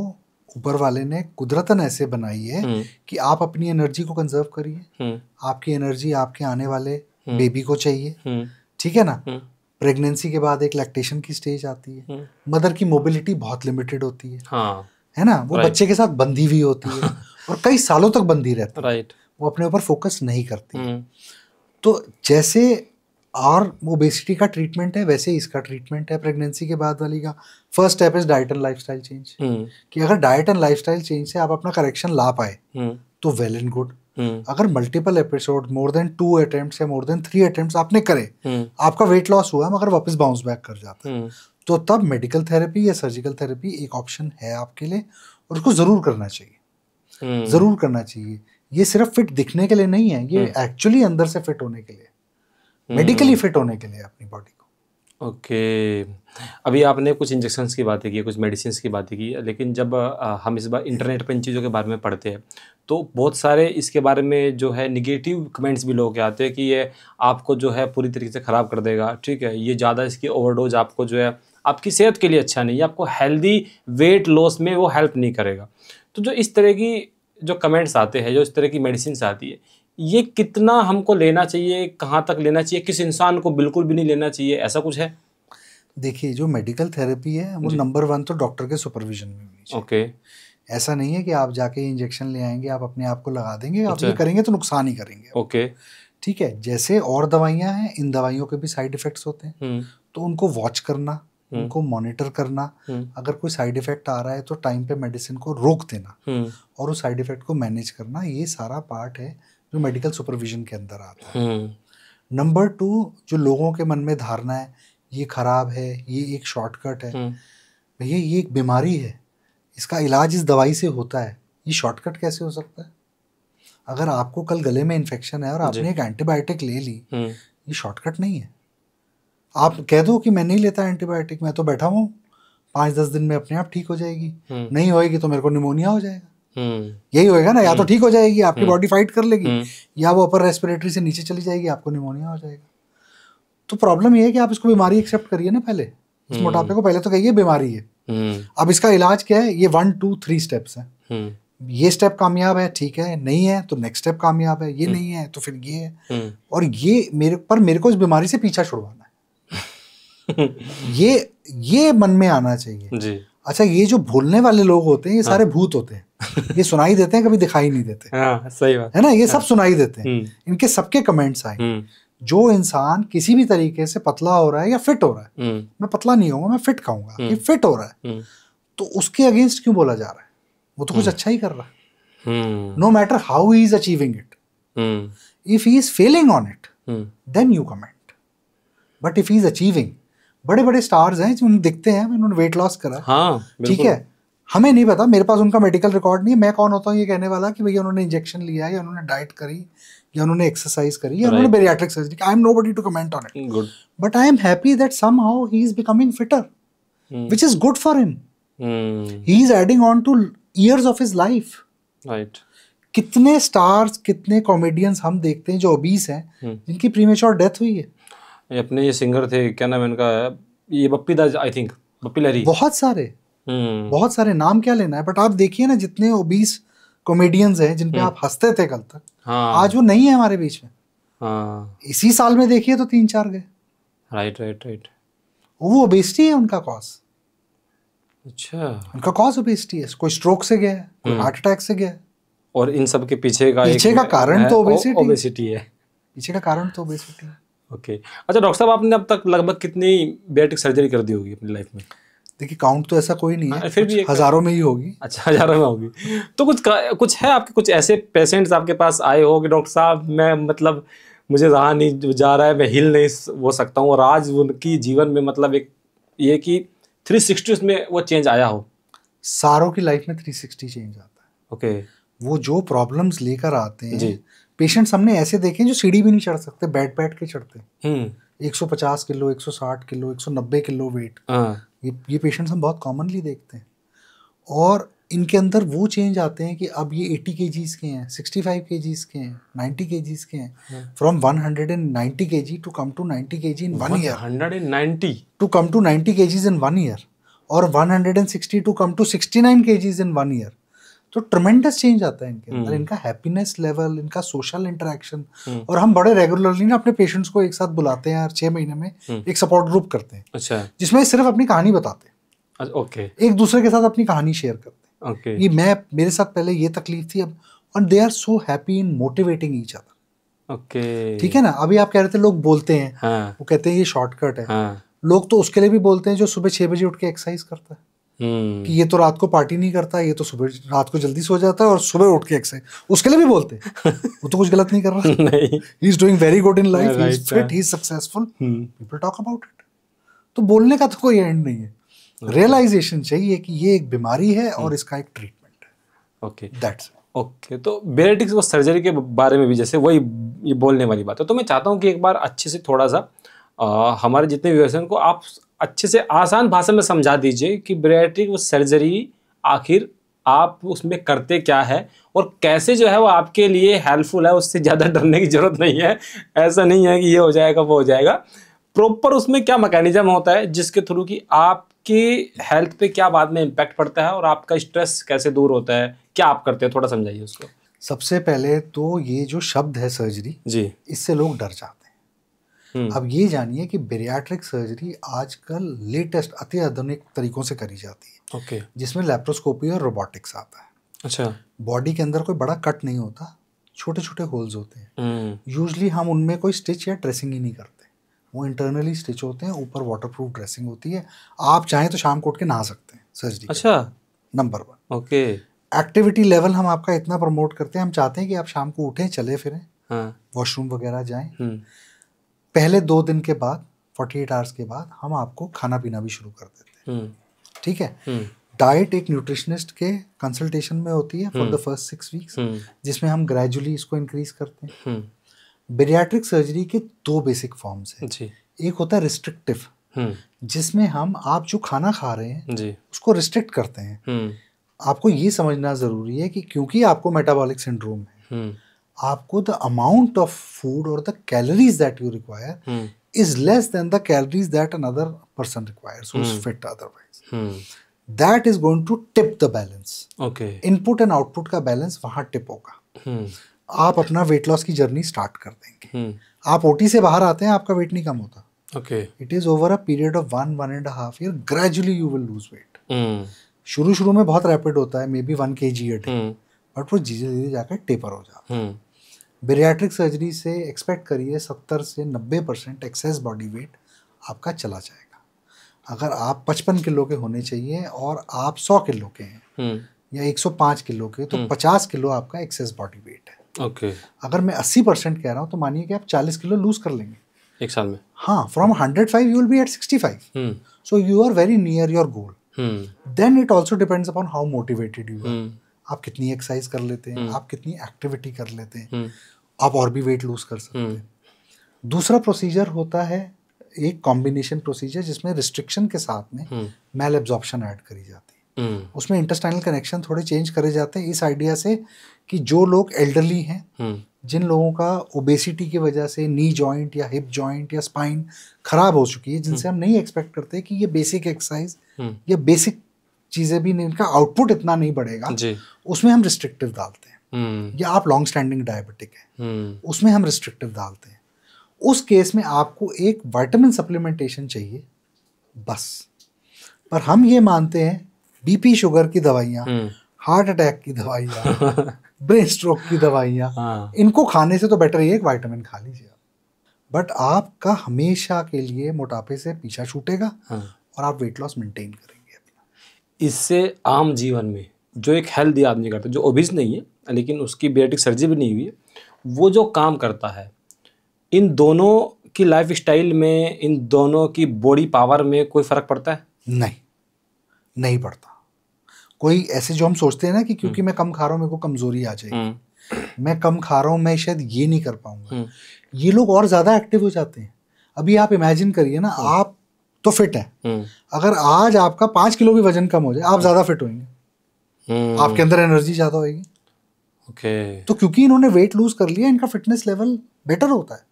ऊपर वाले ने कुदरतन ऐसे बनाई है कि आप अपनी एनर्जी को कंजर्व करिए, आपकी एनर्जी आपके आने वाले बेबी को चाहिए, ठीक है ना। प्रेगनेंसी के बाद एक लैक्टेशन की स्टेज आती है, मदर की मोबिलिटी बहुत लिमिटेड होती है, है ना, वो बच्चे के साथ बंधी हुई होती है और कई सालों तक बंधी रहती है, वो अपने ऊपर फोकस नहीं करती। तो जैसे और ओबेसिटी का ट्रीटमेंट है वैसे इसका ट्रीटमेंट है प्रेगनेंसी के बाद वाली का। First step is diet and lifestyle change, कि अगर डाइट एंड लाइफस्टाइल चेंज से आप अपना करेक्शन ला पाए तो वेल एंड गुड। अगर multiple episode, more than 2 attempts या मोर देन 3 अटेम्प्ट्स आपने करे, आपका वेट लॉस हुआ मगर वापस बाउंस बैक कर जाता है, तो तब मेडिकल थेरेपी या सर्जिकल थेरेपी एक ऑप्शन है आपके लिए, और उसको जरूर करना चाहिए, जरूर करना चाहिए। ये सिर्फ फिट दिखने के लिए नहीं है, ये एक्चुअली अंदर से फिट होने के लिए, मेडिकली फिट होने के लिए अपनी बॉडी को। ओके, अभी आपने कुछ इंजेक्शंस की बातें की, कुछ मेडिसिन की बातें की, लेकिन जब हम इस बार इंटरनेट पर इन चीज़ों के बारे में पढ़ते हैं तो बहुत सारे इसके बारे में जो है निगेटिव कमेंट्स भी लोगों के आते हैं कि ये आपको जो है पूरी तरीके से ख़राब कर देगा, ठीक है, ये ज़्यादा इसकी ओवरडोज आपको जो है आपकी सेहत के लिए अच्छा नहीं है, आपको हेल्दी वेट लॉस में वो हेल्प नहीं करेगा। तो जो इस तरह की जो कमेंट्स आते हैं, जो इस तरह की मेडिसिन आती है, ये कितना हमको लेना चाहिए, कहाँ तक लेना चाहिए, किस इंसान को बिल्कुल भी नहीं लेना चाहिए, ऐसा कुछ है? देखिए, जो मेडिकल थेरेपी है वो नंबर 1 तो डॉक्टर के सुपरविजन में होनी चाहिए। ओके। ऐसा नहीं है कि आप जाके इंजेक्शन ले आएंगे, आप अपने आप को लगा देंगे, आप ये करेंगे तो नुकसान ही करेंगे। ओके, ठीक है। जैसे और दवाइयाँ हैं, इन दवाइयों के भी साइड इफेक्ट्स होते हैं, तो उनको वॉच करना, उनको मॉनिटर करना, अगर कोई साइड इफेक्ट आ रहा है तो टाइम पे मेडिसिन को रोक देना और उस साइड इफेक्ट को मैनेज करना, ये सारा पार्ट है जो मेडिकल सुपरविजन के अंदर आता है। नंबर 2, जो लोगों के मन में धारणा है ये खराब है, ये एक शॉर्टकट है, भैया ये एक बीमारी है, इसका इलाज इस दवाई से होता है, ये शॉर्टकट कैसे हो सकता है? अगर आपको कल गले में इन्फेक्शन है और आपने एक एंटीबायोटिक ले ली, ये शॉर्टकट नहीं है। आप कह दो कि मैं नहीं लेता एंटीबायोटिक, मैं तो बैठा हूँ 5-10 दिन में अपने आप ठीक हो जाएगी, नहीं होएगी तो मेरे को निमोनिया हो जाएगा, यही होएगा ना, या तो ठीक हो जाएगी, आपकी बॉडी फाइट कर लेगी, या वो अपर रेस्पिरेटरी से नीचे चली जाएगी, आपको निमोनिया हो जाएगा। तो प्रॉब्लम ये है कि आप इसको बीमारी एक्सेप्ट करिए ना, पहले इस मोटापे को पहले तो कहिए बीमारी है। अब इसका इलाज क्या है? ये 1, 2, 3 स्टेप्स हैं। ये स्टेप कामयाब है, ठीक है, नहीं है तो नेक्स्ट स्टेप कामयाब है, ये नहीं है तो फिर ये है, और ये मेरे को इस बीमारी से पीछा छुड़वाना है। ये मन में आना चाहिए जी। अच्छा, ये जो भूलने वाले लोग होते हैं, ये सारे भूत होते हैं, ये सुनाई देते हैं, कभी दिखाई नहीं देते। सही बात है ना, ये सब सुनाई देते हैं, इनके सबके कमेंट्स आए। जो इंसान किसी भी तरीके से पतला हो रहा है या फिट हो रहा है, मैं पतला नहीं होऊंगा, मैं फिट खाऊंगा, ये फिट हो रहा है, तो उसके अगेंस्ट क्यों बोला जा रहा है? वो तो कुछ अच्छा ही कर रहा है। No matter how he is achieving it, if he is failing on it then you comment, but if he is achieving, बड़े बड़े स्टार्स हैं जो दिखते हैं, उन्होंने वेट लॉस करा, ठीक है, हमें नहीं पता, मेरे पास उनका मेडिकल रिकॉर्ड नहीं है, मैं कौन होता हूँ ये कहने वाला कि भैया उन्होंने इंजेक्शन लिया या उन्होंने डाइट करी या उन्होंने एक्सरसाइज करी या उन्होंने bariatric surgery, I am nobody to comment on it, but I am happy that somehow he is becoming fitter, which is good for him, he is adding on to years of his life, right? कितने stars, कितने comedians हम देखते हैं जो obese हैं, जिनकी premature death हुई है। अपने ये सिंगर थे, क्या नाम है इनका, ये बप्पी दा, आई थिंक बप्पी लहरी, बहुत सारे नाम क्या लेना है, बट आप देखिए ना जितने ओबीस कॉमेडियंस हैं जिन पे आप हंसते थे कल तक, आज वो नहीं है हमारे बीच में। इसी साल में देखिए तो 3-4 गए। राइट। वो ओबेसिटी है उनका कॉज। अच्छा, उनका कॉज ओबेसिटी है, कोई स्ट्रोक से गया है, कोई हार्ट अटैक से गया है, और इन सब के पीछे का कारण तो ओबेसिटी है। पीछे का कारण तो ओबेसिटी है। ओके। अच्छा डॉक्टर साहब, आपने अब तक लगभग कितनी बेटिक सर्जरी कर दी होगी अपनी लाइफ में? देखिए, काउंट तो ऐसा कोई नहीं है, फिर भी हजारों में ही होगी। अच्छा, हजारों में होगी। तो कुछ है आपके, कुछ ऐसे पेशेंट्स आपके पास आए हो कि डॉक्टर साहब मैं मतलब मुझे रहा नहीं जा रहा है, मैं हिल नहीं हो सकता हूँ, और आज उनकी जीवन में मतलब एक ये कि 360 में वो चेंज आया हो? सारों की लाइफ में 360 चेंज आता है। ओके। वो जो प्रॉब्लम्स लेकर आते हैं, पेशेंट्स हमने ऐसे देखे जो सीढ़ी भी नहीं चढ़ सकते, बैठ के चढ़ते, 150 किलो, 160 किलो, 190 किलो वेट, ये पेशेंट्स हम बहुत कॉमनली देखते हैं, और इनके अंदर वो चेंज आते हैं कि अब ये 80 kgs के हैं, 65 kgs के हैं, 90 kgs के हैं, from 190 kg to come to 90 kg in 1 year, 190 to come to 90 kgs in 1 year, और 160 to come to 69 kgs in 1 year. तो ट्रमेंडस चेंज आता है इनके अंदर, इनका हैप्पीनेस लेवल, इनका सोशल इंटरेक्शन, और हम बड़े रेगुलरली ना अपने पेशेंट्स को एक साथ बुलाते हैं, 6 महीने में एक सपोर्ट ग्रुप करते हैं। अच्छा। जिसमें सिर्फ अपनी कहानी बताते हैं। ओके। एक दूसरे के साथ अपनी कहानी शेयर करते हैं। ये मेरे साथ पहले ये तकलीफ थी, अब, और they are so happy in motivating each other. Okay, ठीक है ना। अभी आप कह रहे थे लोग बोलते हैं, वो कहते हैं ये शॉर्टकट है, लोग तो उसके लिए भी बोलते हैं जो सुबह 6 बजे उठ के एक्सरसाइज करता है, कि ये तो रात को पार्टी नहीं करता, ये तो रात को जल्दी सो जाता है और सुबह उठ के एक्सरसाइज, उसके लिए भी बोलते हैं। वो तो कुछ गलत नहीं कर रहा। नहीं, he is doing very good in life, he is fit, he is successful, people talk about it. तो बोलने का तो कोई एंड नहीं है, रियलाइजेशन चाहिए कि ये एक बीमारी है और इसका एक ट्रीटमेंट है। Okay, that's okay. तो बेरेटिक्स और सर्जरी के बारे में भी जैसे वही ये बोलने वाली बात है, तो मैं चाहता हूँ कि एक बार अच्छे से थोड़ा सा हमारे जितने व्यूअर्स हैं उनको आप अच्छे से आसान भाषा में समझा दीजिए कि बेरेटिक सर्जरी आखिर आप उसमें करते क्या है और कैसे जो है वो आपके लिए हेल्पफुल है। उससे ज़्यादा डरने की जरूरत नहीं है, ऐसा नहीं है कि ये हो जाएगा वो हो जाएगा। प्रॉपर उसमें क्या मैकेनिज्म होता है जिसके थ्रू कि आपके हेल्थ पे क्या बाद में इम्पैक्ट पड़ता है और आपका स्ट्रेस कैसे दूर होता है, क्या आप करते हैं, थोड़ा समझाइए उसको। सबसे पहले तो ये जो शब्द है सर्जरी जी, इससे लोग डर जाते हैं। अब ये जानिए कि बेरियाट्रिक सर्जरी आजकल लेटेस्ट अति आधुनिक तरीकों से करी जाती है। ओके। जिसमें लैप्रोस्कोपी और रोबोटिक्स आता है। अच्छा। बॉडी के अंदर कोई बड़ा कट नहीं होता, छोटे छोटे होल्स होते हैं। यूजली हम उनमें कोई स्टिच या ड्रेसिंग ही नहीं करते, वो इंटरनली स्टिच होते हैं, ऊपर वाटरप्रूफ ड्रेसिंग होती है। आप चाहें तो शाम को उठ के नहा सकते हैं सर्जरी। अच्छा, नंबर 1। ओके। एक्टिविटी लेवल हम आपका इतना प्रमोट करते हैं, हम चाहते हैं कि आप शाम को उठें, चले फिरें, हाँ, वॉशरूम वगैरह जाएं। पहले 2 दिन के बाद 48 आवर्स के बाद हम आपको खाना पीना भी शुरू कर देते हैं। ठीक है। डाइट एक न्यूट्रिशनिस्ट के कंसल्टेशन में होती है फॉर द फर्स्ट 6 वीक्स, जिसमें हम ग्रेजुअली इसको इंक्रीज करते हैं। बेरियाट्रिक सर्जरी के 2 बेसिक फॉर्म्स हैं जी। एक होता है रिस्ट्रिक्टिव, जिसमें हम आप जो खाना खा रहे हैं जी, उसको रिस्ट्रिक्ट करते हैं। आपको ये समझना जरूरी है कि क्योंकि आपको मेटाबॉलिक सिंड्रोम है, आपको द अमाउंट ऑफ फूड और the calories that you require is less than the calories that another person requires who is fit otherwise. That is going to tip the balance. Okay. Input and output का balance वहां tip होगा। आप अपना weight loss की journey start कर देंगे। आप OT से बाहर आते हैं, आपका वेट नहीं कम होता। Okay. It is over a period of 1.5 year, gradually you will lose weight. शुरू में बहुत रैपिड होता है, may be 1 kg a day, but वो धीरे धीरे जाकर टेपर हो जाता है। बेरियाट्रिक सर्जरी से एक्सपेक्ट करिए 70 से 90% एक्सेस बॉडी वेट आपका चला जाएगा। अगर आप 55 किलो के होने चाहिए और आप 100 किलो के हैं या 105 किलो के, तो 50 किलो आपका एक्सेस बॉडी वेट है। ओके। अगर मैं 80% कह रहा हूँ तो मानिए कि आप 40 किलो लूज कर लेंगे 1 साल में। हाँ, from 105 you will be at 65, so you are very near your goal. Then it also depends upon how motivated you are. आप कितनी एक्सरसाइज कर लेते हैं, आप कितनी एक्टिविटी कर लेते हैं, आप और भी वेट लूज कर सकते हैं। दूसरा प्रोसीजर होता है एक कॉम्बिनेशन प्रोसीजर, जिसमें रिस्ट्रिक्शन के साथ में मैल एब्जॉर्प्शन ऐड करी जाती है। उसमें इंटेस्टाइनल कनेक्शन थोड़े चेंज करे जाते हैं, इस आइडिया से कि जो लोग एल्डरली हैं, जिन लोगों का ओबेसिटी की वजह से नी जॉइंट या हिप जॉइंट या स्पाइन खराब हो चुकी है, जिनसे हम नहीं एक्सपेक्ट करते कि ये बेसिक एक्सरसाइज या बेसिक चीज़ें भी नहीं, इनका आउटपुट इतना नहीं बढ़ेगा, उसमें हम रिस्ट्रिक्टिव डालते हैं। या आप लॉन्ग स्टैंडिंग डायबिटिक है, उसमें हम रिस्ट्रिक्टिव डालते हैं। उस केस में आपको एक विटामिन सप्लीमेंटेशन चाहिए बस। पर हम ये मानते हैं बीपी शुगर की दवाइयाँ, हार्ट अटैक की दवाइयाँ, ब्रेन स्ट्रोक की दवाइयाँ, इनको खाने से तो बेटर ये एक विटामिन खा लीजिए। बट आपका हमेशा के लिए मोटापे से पीछा छूटेगा और आप वेट लॉस मेंटेन करेंगे। इससे आम जीवन में जो एक हेल्दी आदमी करता है, जो ओबीस नहीं है लेकिन उसकी बेरियाट्रिक सर्जरी भी नहीं हुई है, वो जो काम करता है, इन दोनों की लाइफ स्टाइल में, इन दोनों की बॉडी पावर में कोई फर्क पड़ता है? नहीं पड़ता। कोई ऐसे जो हम सोचते हैं ना कि क्योंकि मैं कम खा रहा हूँ मेरे को कमजोरी आ जाएगी, मैं कम खा रहा हूँ मैं शायद ये नहीं कर पाऊंगा, ये लोग और ज्यादा एक्टिव हो जाते हैं। अभी आप इमेजिन करिए ना, आप तो फिट है, अगर आज आपका 5 किलो भी वजन कम हो जाए, आप ज्यादा फिट होंगे, आपके अंदर एनर्जी ज्यादा होगी। ओके। तो क्योंकि इन्होंने वेट लूज कर लिया, इनका फिटनेस लेवल बेटर होता है।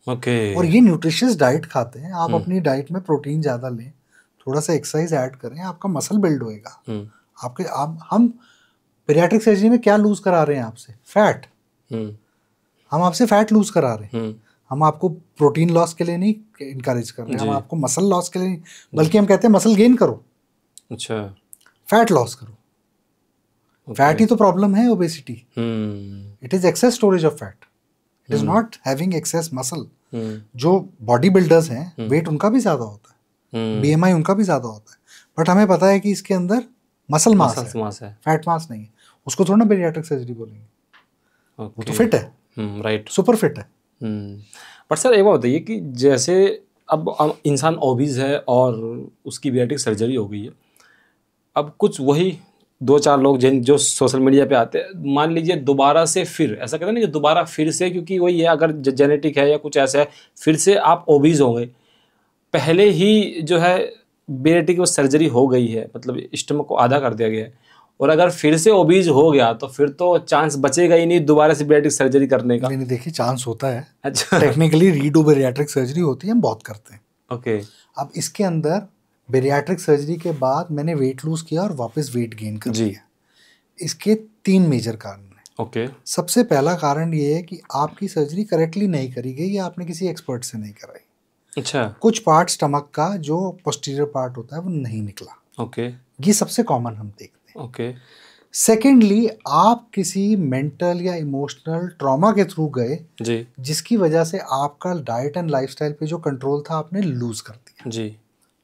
ओके। और ये न्यूट्रिशियस डाइट खाते हैं, आप अपनी डाइट में प्रोटीन ज्यादा लें, थोड़ा सा एक्सरसाइज ऐड करें, आपका मसल बिल्ड होएगा। हम बेरियाट्रिक सर्जरी में क्या लूज करा रहे हैं आपसे? फैट। हम आपसे फैट लूज करा रहे हैं, हम आपको प्रोटीन लॉस के लिए नहीं इनकरेज कर रहे हैं, हम आपको मसल लॉस के लिए नहीं, बल्कि हम कहते हैं मसल गेन करो। अच्छा। फैट लॉस करो। फैट ही तो प्रॉब्लम है obesity. It is excess storage of fat, it is not having excess muscle. जो बॉडी बिल्डर्स हैं, वेट उनका भी ज्यादा होता है, बीएमआई उनका भी ज्यादा होता है, बट हमें पता है कि इसके अंदर मसल मास है, फैट मास नहीं है। उसको थोड़ा ना बेरियाट्रिक सर्जरी बोलेंगे, वो तो फिट है, राइट, सुपर फिट है। पर सर एक बात बताइए कि जैसे अब इंसान ओबीज है और उसकी बेरियाट्रिक सर्जरी हो गई है, अब कुछ वही 2-4 लोग जो सोशल मीडिया पे आते हैं, मान लीजिए दोबारा से फिर ऐसा कहते हैं ना कि दोबारा फिर से, क्योंकि वही है, अगर जेनेटिक है या कुछ ऐसा है, फिर से आप ओबीज हो गए, पहले ही जो है बेरियाट्रिक सर्जरी हो गई है, मतलब स्टमक को आधा कर दिया गया है, और अगर फिर से ओबीज हो गया तो फिर तो चांस बचेगा ही नहीं दोबारा से बैरियाट्रिक सर्जरी करने का। नहीं, देखिए चांस होता है। अच्छा, टेक्निकली रीडू बैरियाट्रिक सर्जरी होती है, हम बहुत करते हैं। ओके। अब इसके अंदर बैरियाट्रिक सर्जरी के बाद मैंने वेट लूज किया और वापस वेट गेन कर लिया। इसके 3 मेजर कारण हैं। ओके। सबसे पहला कारण ये है कि आपकी सर्जरी करेक्टली नहीं करी गई या आपने किसी एक्सपर्ट से नहीं कराई। अच्छा। कुछ पार्ट स्टमक का जो पोस्टीरियर पार्ट होता है वो नहीं निकला। ओके। ये सबसे कॉमन हम देखते हैं। ओके। सेकेंडली, आप किसी मेंटल या इमोशनल ट्रॉमा के थ्रू गए जी, जिसकी वजह से आपका डाइट एंड लाइफस्टाइल पे जो कंट्रोल था आपने लूज कर दिया। जी,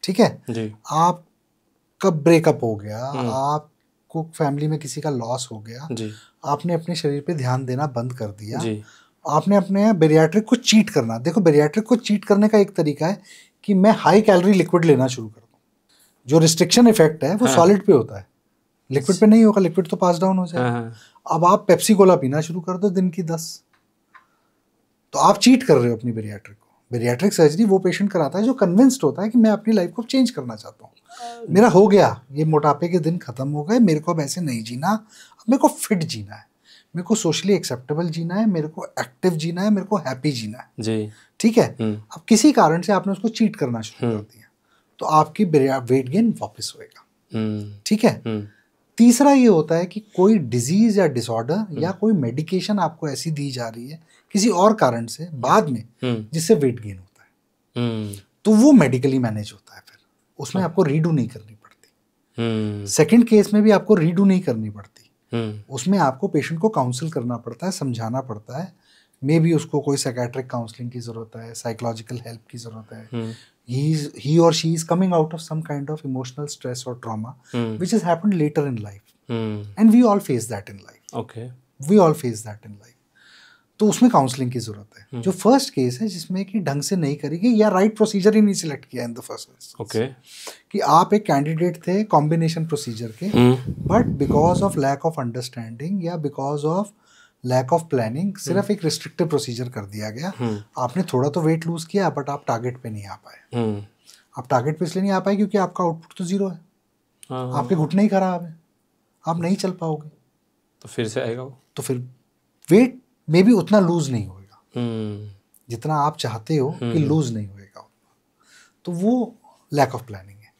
ठीक है जी। आपका ब्रेकअप हो गया, आपको फैमिली में किसी का लॉस हो गया, जी, आपने अपने शरीर पे ध्यान देना बंद कर दिया। जी, आपने अपने बैरियाट्रिक को चीट करना। देखो, बैरियाट्रिक को चीट करने का एक तरीका है कि मैं हाई कैलोरी लिक्विड लेना शुरू कर दूं। जो रिस्ट्रिक्शन इफेक्ट है वो सॉलिड पे होता है, लिक्विड पे नहीं होगा। लिक्विड तो पास डाउन हो जाएगा। अब आप पेप्सी कोला पीना शुरू कर दो दिन की 10, तो आप चीट कर रहे हो अपनी बैरियाट्रिक को। बैरियाट्रिक सर्जरी वो पेशेंट कराता है जो कन्विंस्ड होता है कि मैं अपनी लाइफ को चेंज करना चाहता हूँ, मेरा हो गया, ये मोटापे के दिन खत्म हो गए, मेरे को अब ऐसे नहीं जीना, अब मेरे को फिट जीना है, मेरे को सोशली एक्सेप्टेबल जीना है, मेरे को एक्टिव जीना है, मेरे को हैप्पी जीना है। जी। ठीक है। अब किसी कारण से आपने उसको चीट करना शुरू कर दिया तो आपकी वेट गेन वापस होएगा। ठीक है। तीसरा ये होता है कि कोई डिजीज या डिसऑर्डर या कोई मेडिकेशन आपको ऐसी दी जा रही है किसी और कारण से बाद में जिससे वेट गेन होता है, तो वो मेडिकली मैनेज होता है। फिर उसमें आपको रीडू नहीं करनी पड़ती। सेकंड केस में भी आपको रीडू नहीं करनी पड़ती। उसमें आपको पेशेंट को काउंसिल करना पड़ता है, समझाना पड़ता है, मे बी उसको कोई साइकेट्रिक काउंसलिंग की जरूरत है, साइकोलॉजिकल हेल्प की जरूरत है, he or she is coming out of some kind of emotional stress or trauma which has happened later in life, and we all face that in life. Okay. We all face that in life. तो उसमें counselling की जरूरत है। जो first case है जिसमें कि ढंग से नहीं करी गई या राइट प्रोसीजर ही नहीं सिलेक्ट किया इन द फर्स्ट। ओके। कि आप एक कैंडिडेट थे कॉम्बिनेशन प्रोसीजर के, but because of lack of understanding या because of lack of planning सिर्फ एक रिस्ट्रिक्टिव प्रोसीजर कर दिया गया। आपने थोड़ा तो वेट लूज किया बट आप टारगेट पे नहीं आ पाए। आप टारगेट पे इसलिए नहीं आ पाए क्योंकि आपका आउटपुट तो 0 है, आपके घुटने ही खराब है, आप नहीं चल पाओगे। तो फिर से आएगा वो, तो फिर वेट मे बी उतना लूज नहीं होएगा जितना आप चाहते हो कि लूज नहीं होएगा, तो वो लैक ऑफ प्लानिंग है।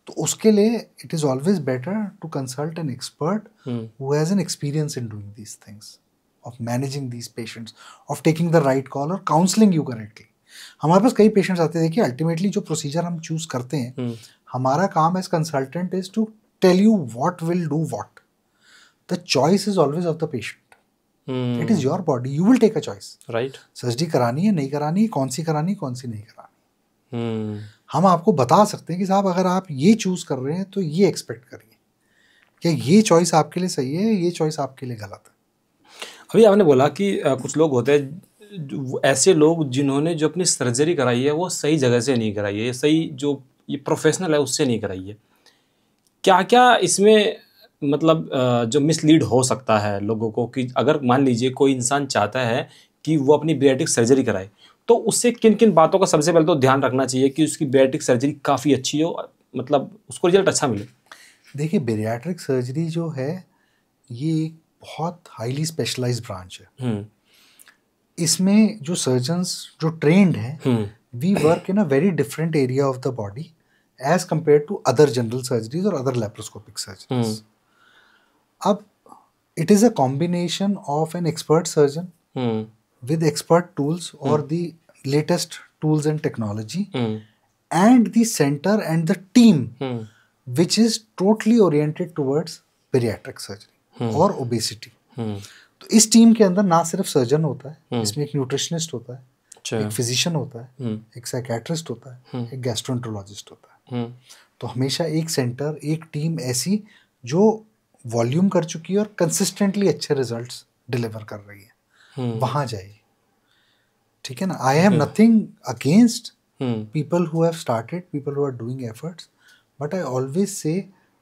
तो उसके लिए it is always better to consult an expert who has an experience in doing these things, of managing these patients, of taking the right call और counseling you correctly. हमारे पास कई patients आते हैं। देखिए, अल्टीमेटली जो प्रोसीजर हम choose करते हैं, हमारा काम as consultant is to tell you what will do what. The choice is always of the patient. It is your body, you will take a choice. Right. Surgery करानी है, नहीं करानी है, कौन सी करानी, कौन सी नहीं करानी। हम आपको बता सकते हैं कि साहब अगर आप ये चूज कर रहे हैं तो ये एक्सपेक्ट करिए, क्या ये चॉइस आपके लिए सही है, ये चॉइस आपके लिए गलत है। अभी आपने बोला कि कुछ लोग होते हैं, ऐसे लोग जिन्होंने जो अपनी सर्जरी कराई है वो सही जगह से नहीं कराई है, सही जो ये प्रोफेशनल है उससे नहीं कराई है। क्या क्या इसमें मतलब जो मिसलीड हो सकता है लोगों को, कि अगर मान लीजिए कोई इंसान चाहता है कि वो अपनी बैरियाट्रिक सर्जरी कराए, तो उससे किन किन बातों का सबसे पहले तो ध्यान रखना चाहिए कि उसकी बैरियाट्रिक सर्जरी काफ़ी अच्छी हो, मतलब उसको रिजल्ट अच्छा मिले। देखिए, बैरियाट्रिक सर्जरी जो है ये एक बहुत हाईली स्पेशलाइज्ड ब्रांच है। इसमें जो सर्जन्स जो ट्रेंड हैं, we work in a very different area of the body as compare to other general surgeries और अदर लैप्रोस्कोपिक सर्जरीज। अब it is a combination of an expert surgeon with expert tools or the latest tools and technology and the center and the team which is totally oriented towards bariatric surgery और obesity। तो इस team के अंदर ना सिर्फ surgeon होता है, इसमें एक न्यूट्रिशनिस्ट होता है, एक फिजिशियन होता है, एक साइकेट्रिस्ट होता है, एक गैस्ट्रोएंटरोलॉजिस्ट होता है। तो हमेशा एक सेंटर, एक टीम ऐसी जो वॉल्यूम कर चुकी है और कंसिस्टेंटली अच्छे रिजल्ट्स डिलीवर कर रही है, वहां जाइए। ठीक है ना। I have nothing against people who have started, people who are doing efforts, but I always say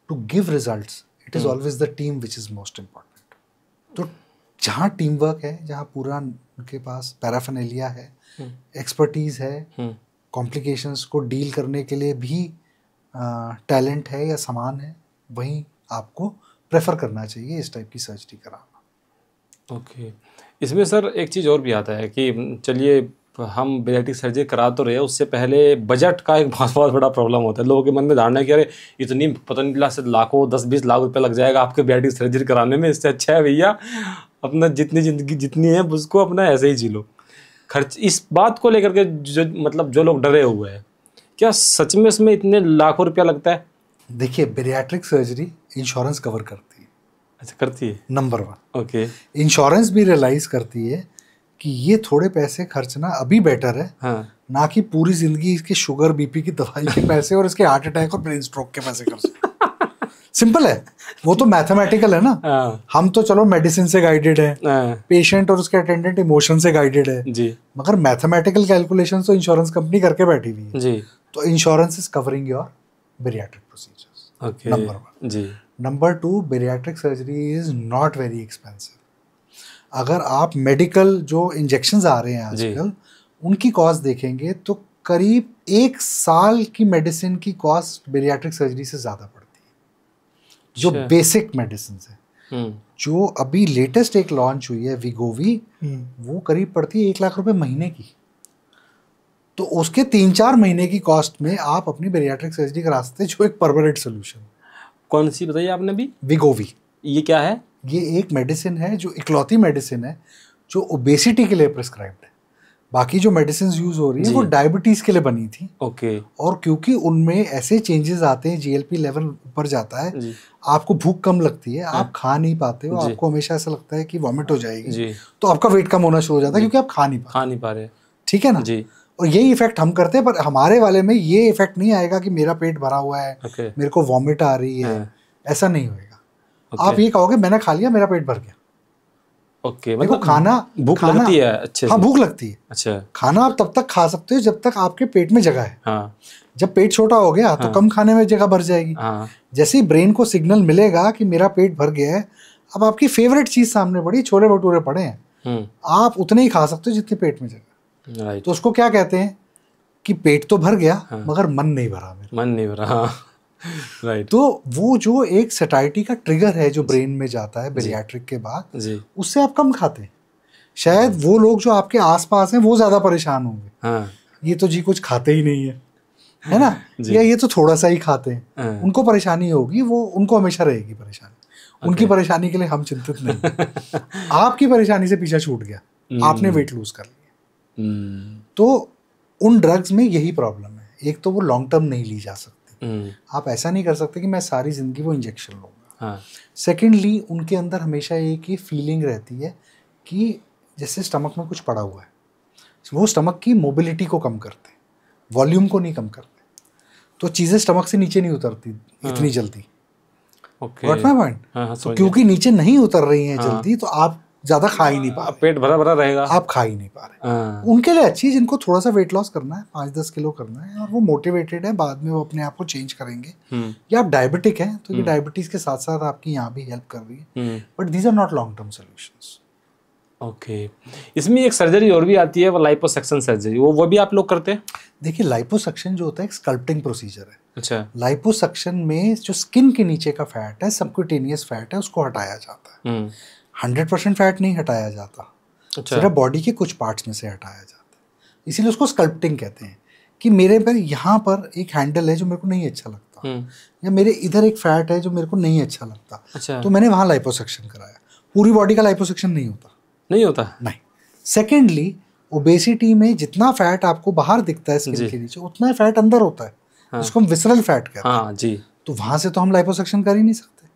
to give results it is always the team which is most important. तो जहाँ टीम वर्क है, जहाँ पूरा उनके पास paraphernalia है, expertise है, complications को डील करने के लिए भी टैलेंट है या सामान है, वहीं आपको प्रेफर करना चाहिए इस टाइप की सर्जरी कराना। ओके। इसमें सर एक चीज़ और भी आता है कि चलिए हम बेरियाट्रिक सर्जरी करा तो रहे, उससे पहले बजट का एक बहुत बड़ा प्रॉब्लम होता है। लोगों के मन में धारणा है कि अरे इतनी पता नहीं से लाखों 10-20 लाख रुपए लग जाएगा आपके बेरियाट्रिक सर्जरी कराने में, इससे अच्छा है भैया अपना जितनी ज़िंदगी जितनी है उसको अपना ऐसे ही जी लो। खर्च इस बात को लेकर के जो मतलब जो लोग डरे हुए हैं, क्या सच में इसमें इतने लाखों रुपया लगता है? देखिए बेरियाट्रिक सर्जरी इंश्योरेंस कवर करती है। अच्छा, करती है? नंबर 1। ओके। इंश्योरेंस भी रियलाइज करती है कि ये थोड़े पैसे खर्चना अभी बेटर है, हाँ। ना कि पूरी जिंदगी इसके शुगर बीपी की दवाई के पैसे और इसके हार्ट अटैक और ब्रेन स्ट्रोक के पैसे खर्च। सिंपल है, वो तो मैथमेटिकल है ना। हाँ। हम तो चलो मेडिसिन से गाइडेड है, पेशेंट और उसके अटेंडेंट इमोशन से गाइडेड है जी, मगर मैथमेटिकल कैलकुलेशन तो इंश्योरेंस कंपनी करके बैठी हुई है जी। तो insurance is covering your bariatric procedures. Okay. Number 1 जी। Number 2, bariatric surgery is not very expensive. अगर आप मेडिकल जो इंजेक्शंस आ रहे हैं आजकल उनकी कॉस्ट देखेंगे तो करीब 1 साल की मेडिसिन की कॉस्ट बेरियाट्रिक सर्जरी से ज़्यादा पड़ती है, जो बेसिक मेडिसिन है। जो अभी लेटेस्ट एक लॉन्च हुई है विगोवी, वो करीब पड़ती है 1 लाख रुपए महीने की। तो उसके 3-4 महीने की कॉस्ट में आप अपनी बेरियाट्रिक सर्जरी करा सकते हैं, जो एक परमानेंट सोल्यूशन। कौन सी बताइए आपने अभी? विगोवी। ये क्या है? ये एक मेडिसिन है जो इकलौती मेडिसिन है जो ओबेसिटी के लिए प्रिस्क्राइब्ड है। बाकी जो मेडिसिन यूज हो रही है वो डायबिटीज के लिए बनी थी। ओके। और क्योंकि उनमें ऐसे चेंजेस आते हैं, जीएलपी लेवल ऊपर जाता है, आपको भूख कम लगती है, आप खा नहीं पाते हो, आपको हमेशा ऐसा लगता है कि वॉमिट हो जाएगी, तो आपका वेट कम होना शुरू हो जाता है क्योंकि आप खा नहीं पा रहे। ठीक है ना जी। और यही इफेक्ट हम करते हैं, पर हमारे वाले में ये इफेक्ट नहीं आएगा कि मेरा पेट भरा हुआ है, मेरे को वॉमिट आ रही है, ऐसा नहीं होएगा। आप ये कहोगे मैंने खा लिया मेरा पेट भर गया। ओके। मतलब खाना भूख लगती है अच्छे से। हाँ, भूख लगती है। अच्छा। खाना आप तब तक खा सकते हो जब तक आपके पेट में जगह है। हाँ। जब पेट छोटा हो गया तो कम खाने में जगह भर जाएगी। हाँ। जैसे ही ब्रेन को सिग्नल मिलेगा कि मेरा पेट भर गया है, अब आपकी फेवरेट चीज सामने पड़ी, छोले भटूरे पड़े हैं, आप उतने ही खा सकते हो जितने पेट में जगह। तो उसको क्या कहते हैं कि पेट तो भर गया मगर मन नहीं भरा, मेरा मन नहीं भरा। राइट। तो वो जो एक सैटिस्फैक्शन का ट्रिगर है जो ब्रेन में जाता है बेरियाट्रिक के बाद, उससे आप कम खाते हैं। शायद वो लोग जो आपके आसपास हैं वो ज्यादा परेशान होंगे। हाँ। ये तो जी कुछ खाते ही नहीं है ना, या ये तो थोड़ा सा ही खाते हैं, उनको परेशानी होगी, वो उनको हमेशा रहेगी परेशानी। उनकी परेशानी के लिए हम चिंतित नहीं। आपकी परेशानी से पीछा छूट गया, आपने वेट लूज कर लिया। तो उन ड्रग्स में यही प्रॉब्लम है, एक तो वो लॉन्ग टर्म नहीं ली जा सकती। आप ऐसा नहीं कर सकते कि मैं सारी जिंदगी वो इंजेक्शन लूंगा। सेकेंडली उनके अंदर हमेशा एक ही फीलिंग रहती है कि जैसे स्टमक में कुछ पड़ा हुआ है, वो स्टमक की मोबिलिटी को कम करते हैं, वॉल्यूम को नहीं कम करते, तो चीज़ें स्टमक से नीचे नहीं उतरती इतनी जल्दी। Got my point? तो क्योंकि नीचे नहीं उतर रही हैं जल्दी, तो आप ज़्यादा खा ही नहीं पा रहे, पेट भरा भरा रहेगा, आप खा ही नहीं पा रहे। उनके लिए अच्छी है जिनको थोड़ा सा वेट लॉस करना है, 5-10 किलो करना है, और वो मोटिवेटेड है, बाद में वो अपने आप को चेंज करेंगे। या आप डायबिटिक हैं तो ये डायबिटीज़ के साथ साथ आपकी यहाँ भी हेल्प कर रही है, but these are not long term solutions. Okay. इसमें एक सर्जरी और भी आती है, वो लाइपोसक्शन सर्जरी, वो भी आप लोग करते हैं? देखिए लाइपोसक्शन जो होता है एक स्कल्पटिंग प्रोसीजर है। अच्छा। लाइपोसक्शन में जो स्किन के नीचे का फैट है, सबक्यूटेनियस फैट है, उसको हटाया जाता है। 100% फैट नहीं हटाया जाता। अच्छा। सिर्फ बॉडी के कुछ पार्ट्स में से हटाया जाता है, इसीलिए उसको स्कल्पटिंग कहते हैं। कि मेरे पर यहाँ पर एक हैंडल है जो मेरे को नहीं अच्छा लगता, या मेरे इधर एक फैट है जो मेरे को नहीं अच्छा लगता। अच्छा। तो मैंने वहाँ लाइपोसक्शन कराया। पूरी बॉडी का लाइपोसक्शन नहीं होता। नहीं। सेकेंडली ओबेसिटी में जितना फैट आपको बाहर दिखता है स्किन के नीचे, उतना ही फैट अंदर होता है, जिसको हम विसरल फैट कहते हैं। हाँ जी। तो वहां से तो हम लाइपोसक्शन कर ही नहीं सकते,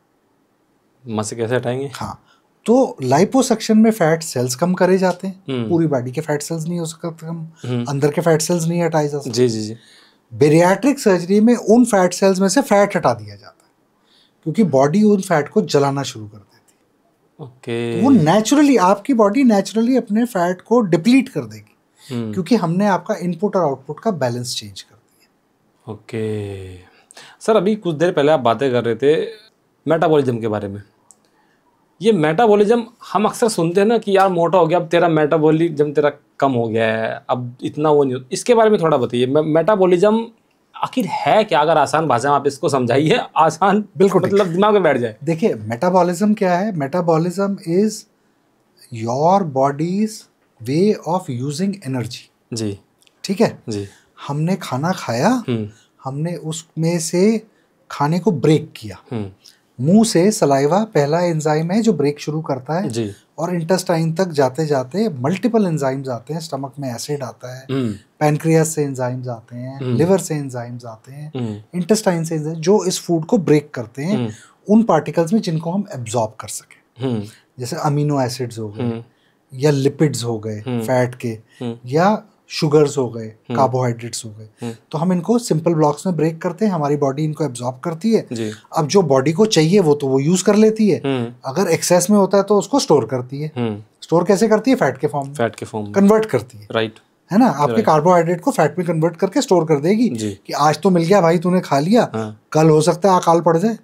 वहां से कैसे हटाएंगे? हाँ, तो लाइपोसक्शन में फैट सेल्स कम करे जाते हैं, पूरी बॉडी के फैट सेल्स नहीं हो सकते कम, अंदर के फैट सेल्स नहीं हटाए जा सकते। जी जी जी। बेरियाट्रिक सर्जरी में उन फैट सेल्स में से फैट हटा दिया जाता है, क्योंकि बॉडी उन फैट को जलाना शुरू कर देती है। ओके। वो नेचुरली, आपकी बॉडी नेचुरली अपने फैट को डिप्लीट कर देगी, क्योंकि हमने आपका इनपुट और आउटपुट का बैलेंस चेंज कर दिया। ओके सर, अभी कुछ देर पहले आप बातें कर रहे थे मेटाबॉलिज्म के बारे में। ये मेटाबॉलिज्म हम अक्सर सुनते हैं ना कि यार मोटा हो गया, अब तेरा मेटाबॉलिज्म तेरा कम हो गया है, अब इतना वो नहीं हो। इसके बारे में थोड़ा बताइए। मेटाबॉलिज्म आखिर है क्या? अगर आसान भाषा में आप इसको समझाइए, आसान बिल्कुल मतलब दिमाग में बैठ जाए। देखिए मेटाबॉलिज्म क्या है? Metabolism is your body's way of using energy. जी ठीक है जी। हमने खाना खाया, हमने उसमें से खाने को ब्रेक किया, मुंह से सलाइवा पहला एंजाइम है जो ब्रेक शुरू करता है जी। और इंटेस्टाइन तक जाते जाते मल्टीपल एंजाइम्स आते हैं। स्टमक में एसिड आता है, पैनक्रियास से एंजाइम्स आते हैं, लिवर से एंजाइम्स आते हैं, इंटेस्टाइन से एंजाइम जो इस फूड को ब्रेक करते हैं उन पार्टिकल्स में जिनको हम एब्जॉर्ब कर सकें। जैसे अमीनो एसिड्स हो गए या लिपिड्स हो गए फैट के, या शुगर्स हो गए, कार्बोहाइड्रेट्स हो गए, तो हम इनको सिंपल ब्लॉक्स में ब्रेक करते हैं, हमारी बॉडी इनको एब्जॉर्ब करती है। अब जो बॉडी को चाहिए वो तो वो यूज कर लेती है, अगर एक्सेस में होता है तो उसको स्टोर करती है। स्टोर कैसे करती है? फैट के फॉर्म कन्वर्ट करती है। राइट है ना, आपके कार्बोहाइड्रेट को फैट में कन्वर्ट करके स्टोर कर देगी कि आज तो मिल गया भाई, तूने खा लिया, कल हो सकता है अकाल पड़ जाए।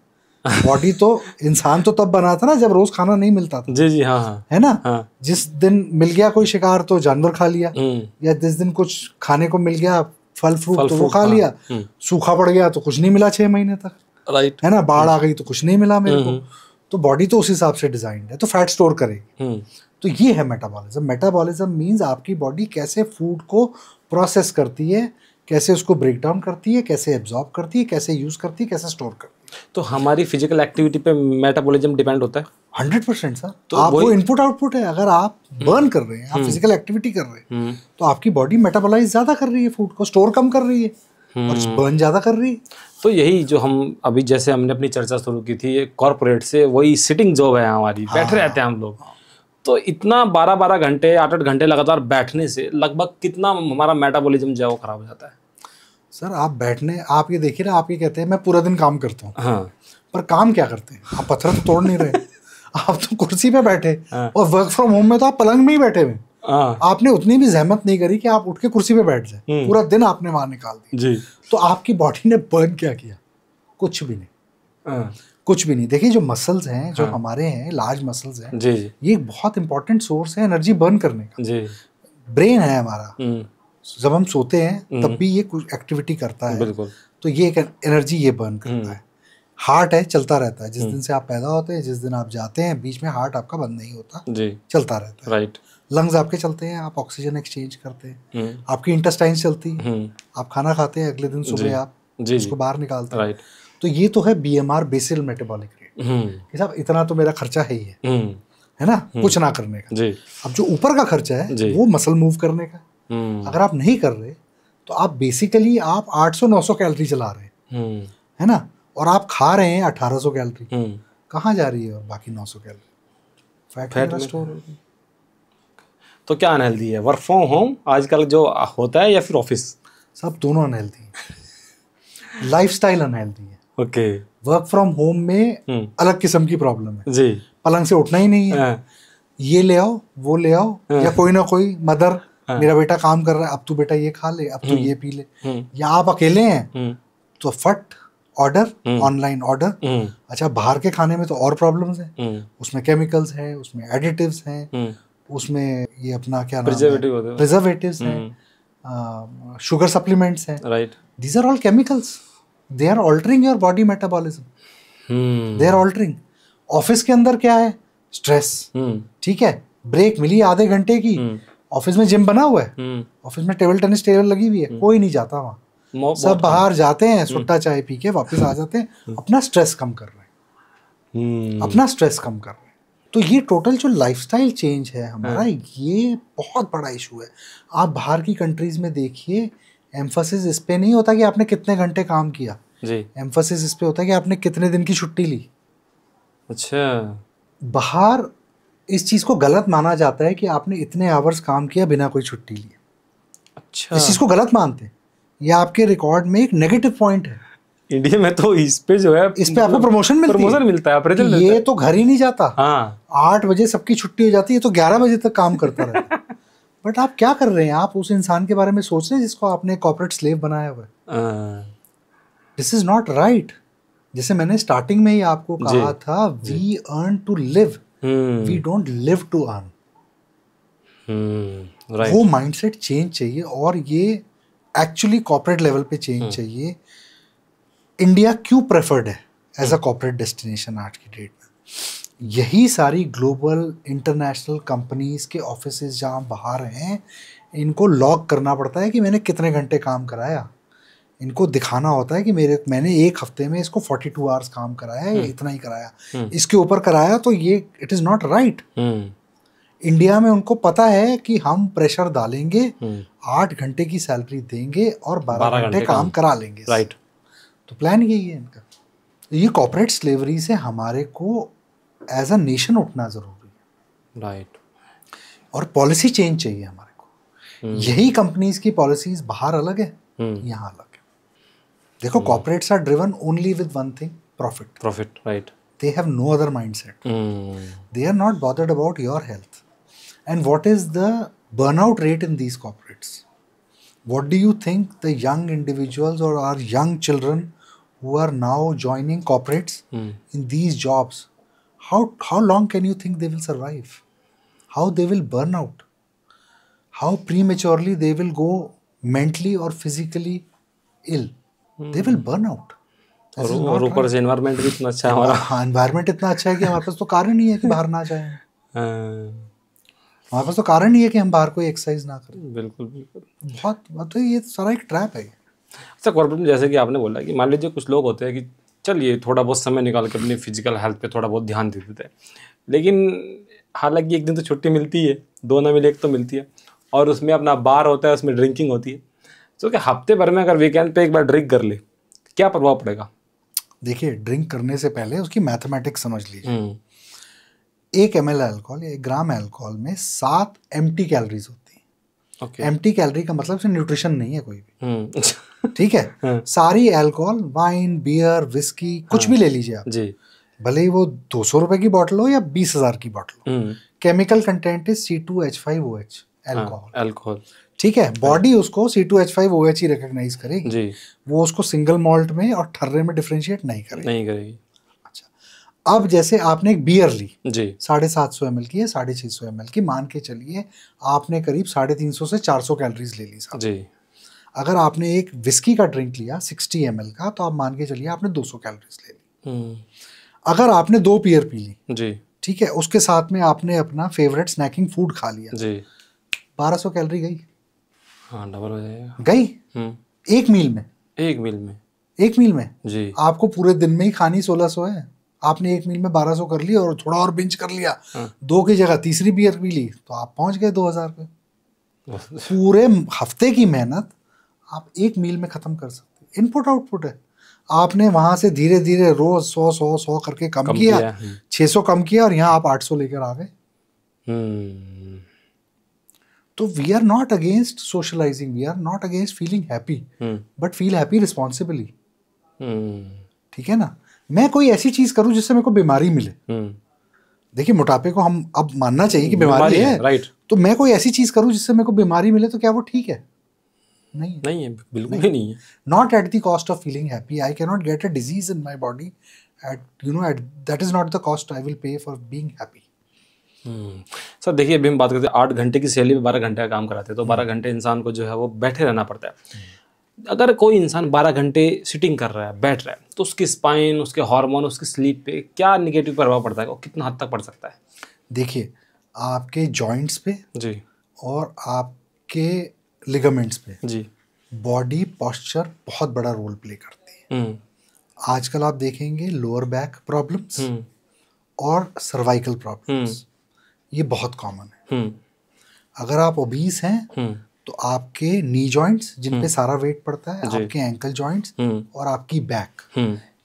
बॉडी तो इंसान तो तब बना था ना जब रोज खाना नहीं मिलता था। जी जी हाँ हाँ। है ना जिस दिन मिल गया कोई शिकार तो जानवर खा लिया, या जिस दिन कुछ खाने को मिल गया फल फ्रूट तो वो खा लिया, सूखा पड़ गया तो कुछ नहीं मिला 6 महीने तक। राइट है ना, बाढ़ आ गई तो कुछ नहीं मिला मेरे को। तो बॉडी तो उस हिसाब से डिजाइंड है, तो फैट स्टोर करेगी। तो ये है मेटाबॉलिज्म। मेटाबॉलिज्म मींस आपकी बॉडी कैसे फूड को प्रोसेस करती है, कैसे उसको ब्रेक डाउन करती है, कैसे एब्जॉर्ब करती है, कैसे यूज करती है, कैसे स्टोर करती है। तो हमारी फिजिकल एक्टिविटी पे मेटाबॉलिज्म डिपेंड होता है 100% सर। तो आप वो इनपुट आउटपुट है, अगर आप बर्न कर रहे हैं, आप फिजिकल एक्टिविटी कर रहे हैं, तो आपकी बॉडी मेटाबॉलाइज ज्यादा कर रही है, फूड को स्टोर कम कर रही है और बर्न ज्यादा कर रही है। तो यही जो हम अभी जैसे हमने अपनी चर्चा शुरू की थी कॉर्पोरेट से, वही सिटिंग जॉब है हमारी, बैठे रहते हैं हम लोग। तो इतना 12-12 घंटे 8-8 घंटे लगातार बैठने से लगभग कितना हमारा मेटाबॉलिज्म जो है वो खराब हो जाता है? सर आप बैठने, आप ये देखिए ना, आप ये कहते हैं मैं पूरा दिन काम करता हूँ, हाँ। पर काम क्या करते हैं आप? पत्थर तो तोड़ नहीं रहे आप तो कुर्सी पे बैठे, और वर्क फ्रॉम होम में तो आप पलंग में ही बैठे हुए। आपने उतनी भी जहमत नहीं करी कि आप उठ के कुर्सी पे बैठ जाए, पूरा दिन आपने वहां निकाल दिया। तो आपकी बॉडी ने बर्न क्या किया? कुछ भी नहीं, कुछ भी नहीं। देखिए जो मसल्स हैं, जो हमारे हैं, लार्ज मसल्स हैं, ये एक बहुत इंपॉर्टेंट सोर्स है एनर्जी बर्न करने का। ब्रेन है हमारा, जब हम सोते हैं तब भी ये कुछ एक्टिविटी करता है, बिल्कुल। तो ये एक एनर्जी ये बर्न करता है। हार्ट है, चलता रहता है, जिस दिन से आप पैदा होते हैं, जिस दिन आप जाते हैं, बीच में हार्ट आपका बंद नहीं होता, चलता रहता है। राइट। लंग्स आपके चलते हैं, आप ऑक्सीजन एक्सचेंज करते हैं, आपकी इंटेस्टाइन चलती है, आप खाना खाते हैं, अगले दिन सुबह आप उसको बाहर निकालते हैं। तो ये तो है BMR, बेसल मेटाबॉलिक रेट। कि साहब इतना तो मेरा खर्चा है ही है ना, कुछ ना करने का। अब जो ऊपर का खर्चा है वो मसल मूव करने का। अगर आप नहीं कर रहे तो आप बेसिकली आप 800-900 कैलोरी चला रहे हैं, है ना, और आप खा रहे हैं 1800 कैलोरी। कहाँ जा रही है और बाकी 900 कैलोरी? फैट स्टोर हो गई। तो क्या अनहेल्दी है? वर्क फ्रॉम होम आजकल जो होता है या फिर ऑफिस? सब दोनों अनहेल्दी है। लाइफस्टाइल अनहेल्दी है। ओके। वर्क फ्रॉम होम में अलग किस्म की प्रॉब्लम है जी। पलंग से उठना ही नहीं है, ये ले आओ वो ले आओ, या कोई ना कोई मदर, मेरा बेटा काम कर रहा है, अब तू बेटा ये खा ले, अब तू ये पी ले, या आप अकेले हैं तो फट ऑर्डर, ऑनलाइन ऑर्डर। अच्छा बाहर के खाने में तो और प्रॉब्लम्स हैं, उसमें केमिकल्स हैं, उसमें एडिटिव्स हैं, उसमें ये अपना क्या नाम है, प्रिजर्वेटिव्स हैं, शुगर सप्लीमेंट्स हैं। Right. These are all chemicals, they are altering your body metabolism, they are altering. Office के अंदर क्या है? स्ट्रेस। ठीक है, ब्रेक मिली आधे घंटे की, ऑफिस में जिम बना हुआ है, ऑफिस में टेबल टेनिस टेबल लगी हुई है, कोई नहीं जाता वहाँ, सब बाहर जाते हैं, सुट्टा चाय पी के वापस आ जाते हैं, अपना स्ट्रेस कम कर रहे हैं, अपना स्ट्रेस कम कर रहे हैं। तो ये टोटल जो लाइफस्टाइल चेंज है हमारा, ये बहुत बड़ा इशू है। आप बाहर की कंट्रीज में देखिए, एम्फोसिस इस पे नहीं होता कि आपने कितने घंटे काम किया, एम्फोसिस इस पे होता है कि आपने कितने दिन की छुट्टी ली। अच्छा। बाहर इस चीज को गलत माना जाता है कि आपने इतने आवर्स काम किया बिना कोई छुट्टी लिए। अच्छा। इस चीज को गलत मानते हैं, ये आपके रिकॉर्ड में एक नेगेटिव पॉइंट है। इंडिया में तो इस पे जो है, इस पे आपको प्रमोशन मिलता है, ये तो घर ही नहीं जाता। 8 बजे सबकी छुट्टी हो जाती है, तो 11 बजे तक काम करता रहता है। बट आप क्या कर रहे हैं? आप उस इंसान के बारे में सोच रहे हैं जिसको आपने कॉर्पोरेट स्लेव बनाया हुआ है। This is not right. जैसे मैंने स्टार्टिंग में ही आपको कहा था, we earn to live, we don't live to earn. वो माइंडसेट चेंज चाहिए, और ये एक्चुअली कॉर्पोरेट लेवल पे चेंज चाहिए। इंडिया क्यों प्रेफर्ड है एज अ कॉर्पोरेट डेस्टिनेशन आज की डेट में? यही सारी ग्लोबल इंटरनेशनल कंपनीज के ऑफिसेज जहाँ बाहर हैं, इनको लॉग करना पड़ता है कि मैंने कितने घंटे काम कराया। इनको दिखाना होता है कि मैंने एक हफ्ते में इसको 42 आवर्स काम कराया है, इतना ही कराया, इसके ऊपर कराया तो ये it is not right. India में उनको पता है कि हम प्रेशर डालेंगे, 8 घंटे की सैलरी देंगे और 12 घंटे काम करा लेंगे। राइट। तो प्लान यही है इनका। ये कॉर्पोरेट स्लेवरी से हमारे को एज अ नेशन उठना जरूरी है। राइट। और पॉलिसी चेंज चाहिए हमारे को। यही कंपनीज की पॉलिसीज बाहर अलग है, यहाँ अलग है। देखो, corporates are driven only with one thing, profit. Right. They have no other mindset. They are not bothered about your health. And what is the burnout rate in these corporates? What do you think the young individuals or our young children who are now joining corporates in these jobs, how long can you think they will survive? How they will burn out? How prematurely they will go mentally or physically ill? They will burn out. और ऊपर से environment भी इतना अच्छा है हमारा। हाँ, environment इतना अच्छा है कि हमारे पास तो कारण नहीं है कि बाहर ना जाएं। हमारे पास तो कारण ही है कि हम बाहर कोई एक्सरसाइज ना करें। बिल्कुल बिल्कुल। बहुत तो ये सारा एक ट्रैप है। अच्छा, कॉर्पोरेट में जैसे कि आपने बोला कि मान लीजिए कुछ लोग होते हैं कि चलिए थोड़ा बहुत समय निकाल के अपनी फिजिकल हेल्थ पे थोड़ा बहुत ध्यान दे देते हैं, लेकिन हालांकि एक दिन तो छुट्टी मिलती है, 2 ना मिले 1 तो मिलती है, और उसमें अपना बार होता है, उसमें ड्रिंकिंग होती है। तो क्या हफ्ते भर में अगर वीकेंड पे एक बार ड्रिंक कर ले, क्या प्रभाव पड़ेगा? देखिए, ड्रिंक करने से पहले उसकी मैथमेटिक्स समझ लीजिए। 1 ml अल्कोहल या 1 ग्राम अल्कोहल में 7 एम्प्टी कैलोरीज होती हैं। Okay. एम्प्टी कैलोरी का मतलब सिर्फ न्यूट्रिशन नहीं है कोई भी। ठीक है। सारी अल्कोहल, वाइन, बियर, विस्की, कुछ भी ले लीजिए आप जी, भले ही वो 200 रुपए की बॉटल हो या 20,000 की बॉटल हो, chemical content is C2H5OH alcohol. ठीक है। बॉडी उसको C2H5OH ही रिकॉग्नाइज करेगी जी, वो उसको सिंगल मॉल्ट में और ठर्रे में डिफरेंशिएट नहीं करेगी। अच्छा, अब जैसे आपने एक बियर ली जी 750 ml की या 650 ml की, मान के चलिए आपने करीब 350 से 400 कैलोरीज ले ली साहब जी। अगर आपने एक विस्की का ड्रिंक लिया 60 ml का, तो आप मान के चलिए आपने 200 कैलोरीज ले ली। अगर आपने 2 बियर पी ली जी, ठीक है, उसके साथ में आपने अपना फेवरेट स्नैकिंग फूड खा लिया जी, 1200 कैलोरी गई। हाँ, डबल हो जाएगा। गई एक मील में। एक मील में जी। आपको पूरे दिन में ही खानी 1600 है, आपने एक मील में 1200 कर लिया और थोड़ा और बिंच कर लिया, 2 की जगह तीसरी बियर पी ली, तो आप पहुंच गए 2000 पे। पूरे हफ्ते की मेहनत आप एक मील में खत्म कर सकते। इनपुट आउटपुट है। आपने वहां से धीरे धीरे रोज 100 करके कम किया 600 कम किया और यहाँ आप 800 लेकर आ गए। तो we are not against socialising, we are not against feeling happy, but feel happy responsibly. ठीक है ना। मैं कोई ऐसी चीज करूं जिससे मेरे को बीमारी मिले। देखिए, मोटापे को हम अब मानना चाहिए कि बीमारी है, राइट। तो मैं कोई ऐसी चीज करूं जिससे मेरे को बीमारी मिले, तो क्या वो ठीक है? नहीं है, बिल्कुल ही नहीं है। Not at the cost of feeling happy. I can not get a disease in my body at that is not the cost I will pay for being happy. Sir देखिए, अभी हम बात करते हैं 8 घंटे की सैलरी में 12 घंटे का काम कराते हैं, तो 12 घंटे इंसान को जो है वो बैठे रहना पड़ता है। अगर कोई इंसान 12 घंटे सिटिंग कर रहा है, बैठ रहा है, तो उसकी स्पाइन, उसके हार्मोन, उसकी स्लीप पे क्या निगेटिव प्रभाव पड़ता है और कितना हद तक पड़ सकता है? देखिए, आपके जॉइंट्स पे जी और आपके लिगामेंट्स पे जी बॉडी पॉस्चर बहुत बड़ा रोल प्ले करती है। आजकल आप देखेंगे लोअर बैक प्रॉब्लम्स और सर्वाइकल प्रॉब्लम्स, ये बहुत कॉमन है। अगर आप ओबीस हैं तो आपके नी जॉइंट्स जिन पे सारा वेट पड़ता है, आपके एंकल जॉइंट्स और आपकी बैक,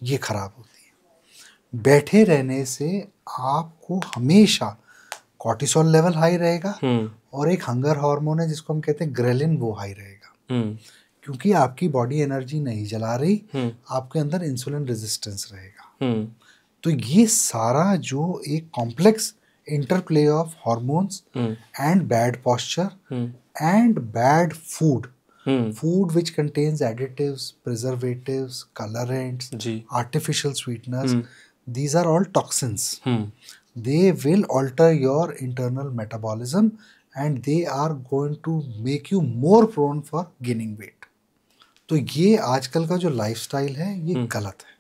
ये खराब होती है। बैठे रहने से आपको हमेशा कॉर्टिसोल लेवल हाई रहेगा और एक हंगर हार्मोन है जिसको हम कहते हैं ग्रेलिन, वो हाई रहेगा, क्योंकि आपकी बॉडी एनर्जी नहीं जला रही, आपके अंदर इंसुलिन रेजिस्टेंस रहेगा। तो ये सारा जो एक complex interplay of hormones and bad posture and bad food, food which contains additives, preservatives, colorants, artificial sweeteners, these are all toxins. They will alter your internal metabolism and they are going to make you more prone for gaining weight. तो ये आजकल का जो lifestyle है ये गलत है.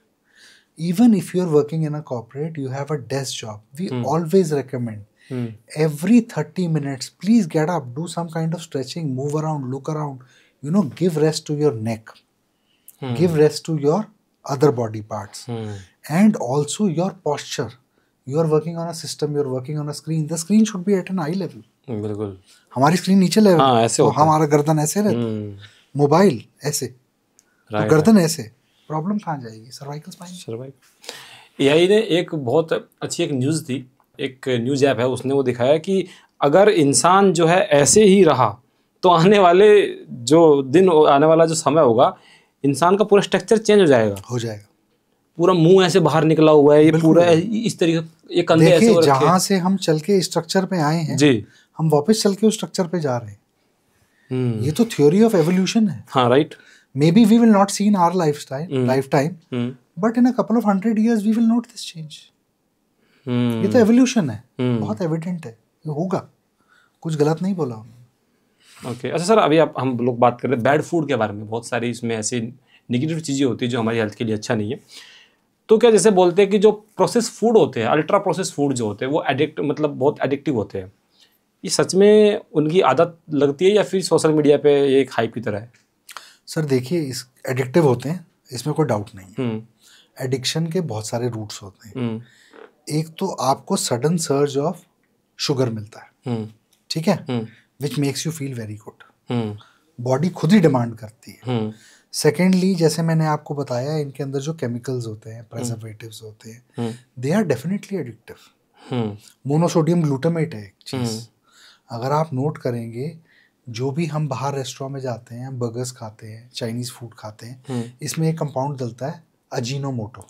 Even if you are working in a corporate, you have a desk job. We always recommend every 30 minutes, please get up, do some kind of stretching, move around, look around. Give rest to your neck, give rest to your other body parts, and also your posture. You are working on a system, you are working on a screen. The screen should be at an eye level. बिल्कुल. हमारी screen नीचे level. हाँ, ऐसे तो हमारा गर्दन ऐसे रहता, मोबाइल ऐसे, तो गर्दन ऐसे, प्रॉब्लम कहाँ जाएगी? Cervical spine. एआई ने एक बहुत अच्छी एक न्यूज़ थी, एक न्यूज़ ऐप है, उसने वो दिखाया कि अगर इंसान जो है ऐसे ही रहा तो आने वाले जो दिन, आने वाला जो समय होगा, इंसान का पूरा स्ट्रक्चर चेंज हो जाएगा. पूरा मुंह ऐसे बाहर निकला हुआ है, ये पूरा इस तरीके, ये कंधे ऐसे हो रखे हैं. जहाँ से हम चल के स्ट्रक्चर पे आए हैं जी, हम वापस चल के उस स्ट्रक्चर पे जा रहे हैं. ये तो थ्योरी ऑफ एवोल्यूशन है. हाँ, right. Maybe we will not see in our lifetime, but in a couple of 100 years we will note this change. ये तो एवोल्यूशन है, बहुत एविडेंट है, ये होगा. कुछ गलत नहीं बोला हमने. ओके. अच्छा सर, अभी हम लोग बात कर रहे हैं बैड फूड के बारे में. बहुत सारी इसमें ऐसी नेगेटिव चीज़ें होती है जो हमारी हेल्थ के लिए अच्छा नहीं है. तो क्या जैसे बोलते हैं कि जो प्रोसेस फूड होते हैं, अल्ट्रा प्रोसेस फूड जो होते हैं, वो बहुत एडिक्टिव होते हैं. ये सच में उनकी आदत लगती है या फिर सोशल मीडिया पे एक हाइप की तरह है? सर देखिए, इस एडिक्टिव होते हैं, इसमें कोई डाउट नहीं है. एडिक्शन के बहुत सारे रूट्स होते हैं. एक तो आपको सडन सर्ज ऑफ शुगर मिलता है, ठीक है, which makes you feel very good. Body खुद ही डिमांड करती है. सेकेंडली, जैसे मैंने आपको बताया, इनके अंदर जो केमिकल्स होते हैं, प्रिजर्वेटिव्स होते हैं, they are definitely addictive. Monosodium glutamate है एक चीज. अगर आप नोट करेंगे, जो भी हम बाहर रेस्टोरेंट में जाते हैं, बर्गर्स खाते हैं, चाइनीज फूड खाते हैं, इसमें एक कंपाउंड डलता है अजीनोमोटो,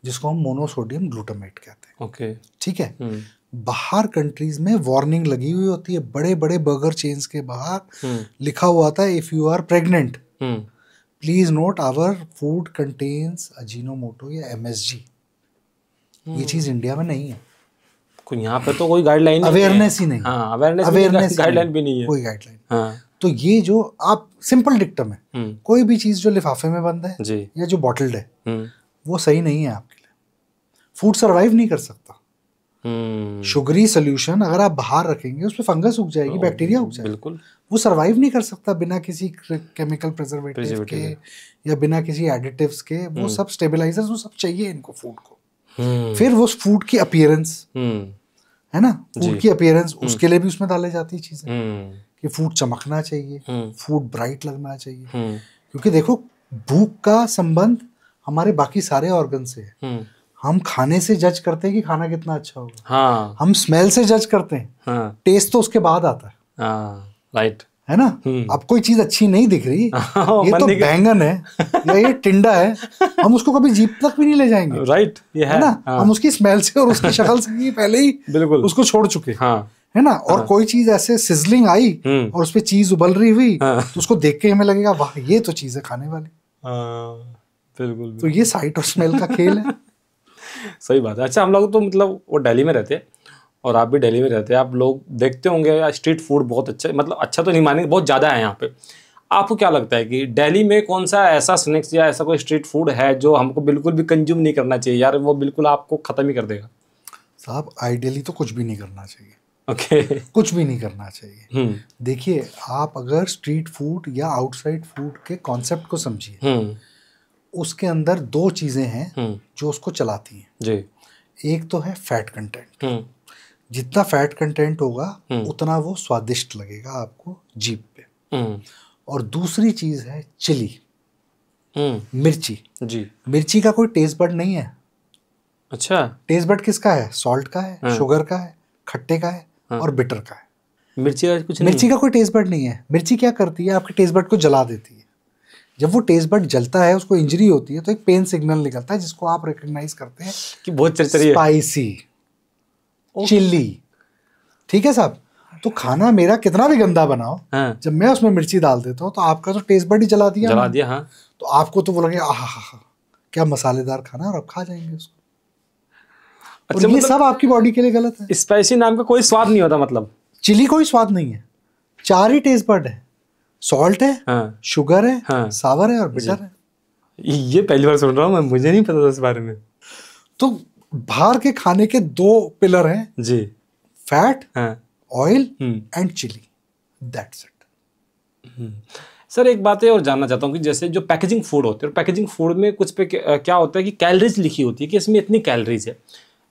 जिसको हम मोनोसोडियम ग्लूटामेट कहते हैं. ओके, ठीक है. बाहर कंट्रीज में वार्निंग लगी हुई होती है, बड़े बड़े बर्गर चेन्स के बाहर लिखा हुआ था, if you are pregnant please note our food contains Ajinomoto or MSG. ये चीज इंडिया में नहीं है. यहाँ पे तो कोई गाइडलाइन, अवेयरनेस ही नहीं. हाँ, अवेयरनेस गाइडलाइन भी नहीं है. कोई गाइडलाइन. हाँ. तो ये जो आप सिंपल डिक्टम है, कोई भी चीज जो लिफाफे में बंद है जी, या जो बॉटल्ड है, वो सही नहीं है आपके लिए. फूड सरवाइव नहीं कर सकता. शुगरी सोल्यूशन अगर आप बाहर रखेंगे, उसमें फंगस उग जाएगी, बैक्टीरिया उग जाएगी. बिल्कुल. वो सरवाइव नहीं कर सकता बिना किसी केमिकल प्रिजर्वेटिव के या बिना किसी एडिटिव्स के. वो सब स्टेबलाइजर्स, वो सब चाहिए इनको फूड को. फिर वो फूड की अपीयरेंस है ना, फूड की अपीयरेंस, उसके लिए भी उसमें डाले जाती है चीजें कि फूड चमकना चाहिए, फूड ब्राइट लगना चाहिए. क्योंकि देखो, भूख का संबंध हमारे बाकी सारे ऑर्गन से है. हम खाने से जज करते हैं कि खाना कितना अच्छा होगा. हाँ. हम स्मेल से जज करते हैं. हाँ. टेस्ट तो उसके बाद आता है. राइट है ना. अब कोई चीज अच्छी नहीं दिख रही, ये तो बैंगन है या ये टिंडा है, हम उसको कभी जीभ तक भी नहीं ले जाएंगे. राइट. ये है ना. हम उसकी स्मेल से और उसकी शक्ल से पहले ही बिल्कुल उसको छोड़ चुके. हाँ. है ना. और कोई चीज ऐसे सिजलिंग आई और उसपे चीज उबल रही हुई, तो उसको देख के हमें लगेगा वाह, ये तो चीज है खाने वाली. बिल्कुल. तो ये साइट और स्मेल का खेल है. सही बात है. अच्छा, हम लोग तो मतलब वो दिल्ली में रहते हैं और आप भी दिल्ली में रहते हैं, आप लोग देखते होंगे यार, स्ट्रीट फूड बहुत अच्छा, मतलब अच्छा तो नहीं मानेंगे, बहुत ज़्यादा है यहाँ पे. आपको क्या लगता है कि दिल्ली में कौन सा ऐसा स्नैक्स या ऐसा कोई स्ट्रीट फूड है जो हमको बिल्कुल भी कंज्यूम नहीं करना चाहिए यार, वो बिल्कुल आपको ख़त्म ही कर देगा? साहब, आइडियली तो कुछ भी नहीं करना चाहिए. ओके. कुछ भी नहीं करना चाहिए. देखिए, आप अगर स्ट्रीट फूड या आउटसाइड फूड के कॉन्सेप्ट को समझिए, उसके अंदर दो चीज़ें हैं जो उसको चलाती हैं जी. एक तो है फैट कंटेंट. जितना फैट कंटेंट होगा उतना वो स्वादिष्ट लगेगा आपको जीभ पे. और दूसरी चीज है चिली, मिर्ची जी. मिर्ची का कोई टेस्ट बड नहीं है. अच्छा. टेस्ट बड किसका है? सॉल्ट का है, शुगर का है, खट्टे का है और बिटर का है. मिर्ची का कुछ नहीं. मिर्ची का कोई टेस्ट बड नहीं है. मिर्ची क्या करती है? आपके टेस्ट बड को जला देती है. जब वो टेस्ट बड जलता है, उसको इंजरी होती है, तो एक पेन सिग्नल निकलता है जिसको आप रिकॉग्नाइज करते हैं कि बहुत चरचरी है, स्पाइसी, चिल्ली. ठीक है साहब. तो खाना मेरा कितना भी गंदा बनाओ, हाँ. जब मैं उसमें मिर्ची डाल देता हूँ तो आपका तो टेस्ट बड ही जला दिया. हाँ. तो आपको तो वो लगे आहा क्या मसालेदार खाना, और आप खा जाएंगे उसको. अच्छा, और ये सब आपकी बॉडी के लिए गलत है. स्पाइसी नाम का कोई स्वाद नहीं होता, मतलब चिली कोई स्वाद नहीं है. 4 ही टेस्ट बड है. सॉल्ट है, हाँ, शुगर है, हाँ, सावर है और बिटर है। ये पहली बार सुन रहा हूँ मैं, मुझे नहीं पता था इस बारे में। तो बाहर के खाने के 2 पिलर हैं जी, फैट, हाँ, oil and chilli, that's it. Sir एक बात है और जानना चाहता हूँ कि जैसे जो पैकेजिंग फूड होते हैं, पैकेजिंग फूड में कुछ पे क्या होता है कि कैलोरीज लिखी होती है कि इसमें इतनी कैलोरीज है।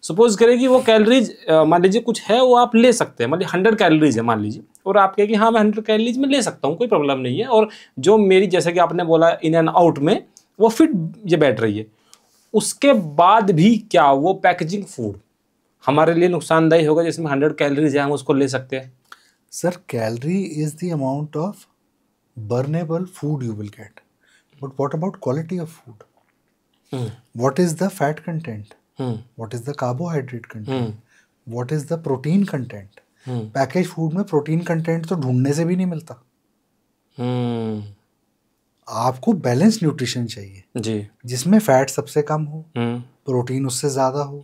सपोज करें कि वो कैलोरीज मान लीजिए कुछ है, वो आप ले सकते हैं, मान लीजिए 100 कैलोरीज है मान लीजिए, और आप कहें कि हाँ मैं 100 कैलोरीज में ले सकता हूँ, कोई प्रॉब्लम नहीं है, और जो मेरी जैसे कि आपने बोला इन एंड आउट में वो फिट ये बैठ रही है, उसके बाद भी क्या वो पैकेजिंग फूड हमारे लिए नुकसानदायी होगा जिसमें 100 कैलोरीज है, हम उसको ले सकते हैं? Sir, calorie is the amount of burnable food you will get, but what about quality of food? What is the fat content? What is the carbohydrate content? What is the protein content? Package food में protein content तो ढूंढने से भी नहीं मिलता। आपको balance nutrition चाहिए जी, जिसमें फैट सबसे कम हो, प्रोटीन उससे ज्यादा हो,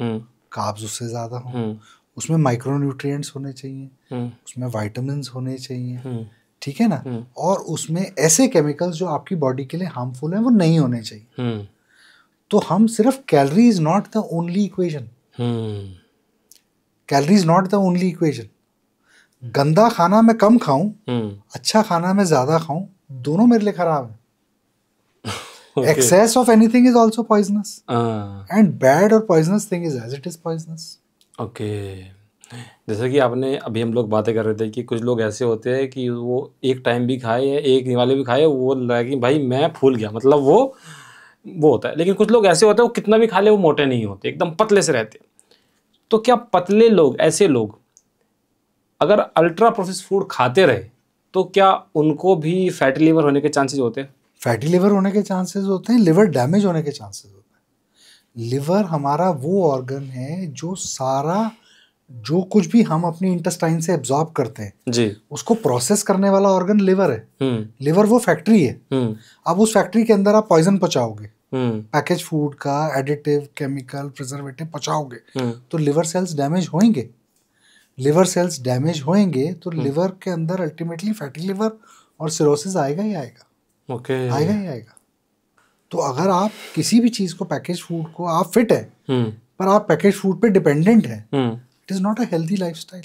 कार्ब्स उससे ज्यादा हो, उसमें माइक्रो न्यूट्रिएंट्स होने चाहिए, उसमें विटामिन्स होने चाहिए, ठीक है ना, और उसमें ऐसे केमिकल्स जो आपकी बॉडी के लिए हार्मफुल हैं वो नहीं होने चाहिए। तो हम सिर्फ calorie is not the only equation, calorie is not the only equation. गंदा खाना मैं कम खाऊं, अच्छा खाना मैं ज्यादा खाऊं, दोनों मेरे लिए खराब है। Excess of anything is also poisonous, and bad और poisonous thing is as it is poisonous. Okay, जैसे कि आपने अभी हम लोग बातें कर रहे थे कि कुछ लोग ऐसे होते हैं कि वो एक टाइम भी खाए या एक वाले भी खाए, वो लगे कि भाई मैं फूल गया, मतलब वो होता है। लेकिन कुछ लोग ऐसे होते हैं वो कितना भी खा ले वो मोटे नहीं होते, एकदम पतले से रहते। तो क्या पतले लोग, ऐसे लोग अगर अल्ट्रा प्रोसेस फूड खाते रहे तो क्या उनको भी फैटी लिवर होने के चांसेस होते हैं? फैटी लिवर होने के चांसेस होते हैं, लिवर डैमेज होने के चांसेस होते हैं। लिवर हमारा वो ऑर्गन है जो सारा जो कुछ भी हम अपनी इंटेस्टाइन से एब्जॉर्ब करते हैं जी, उसको प्रोसेस करने वाला ऑर्गन लिवर है। लिवर वो फैक्ट्री है। अब उस फैक्ट्री के अंदर आप पॉइजन पहुंचाओगे, पैकेज फूड का एडिटिव, केमिकल, प्रिजर्वेटिव पहुंचाओगे तो लिवर सेल्स डैमेज होंगे। लिवर सेल्स डैमेज होंगे तो लिवर के अंदर अल्टीमेटली फैटी लिवर और सिरोसिस आएगा ही आएगा। आएगा ही आएगा। तो अगर आप किसी भी चीज को, पैकेज फूड को, आप फिट है पर आप पैकेज फूड पे डिपेंडेंट है, it is not a healthy lifestyle,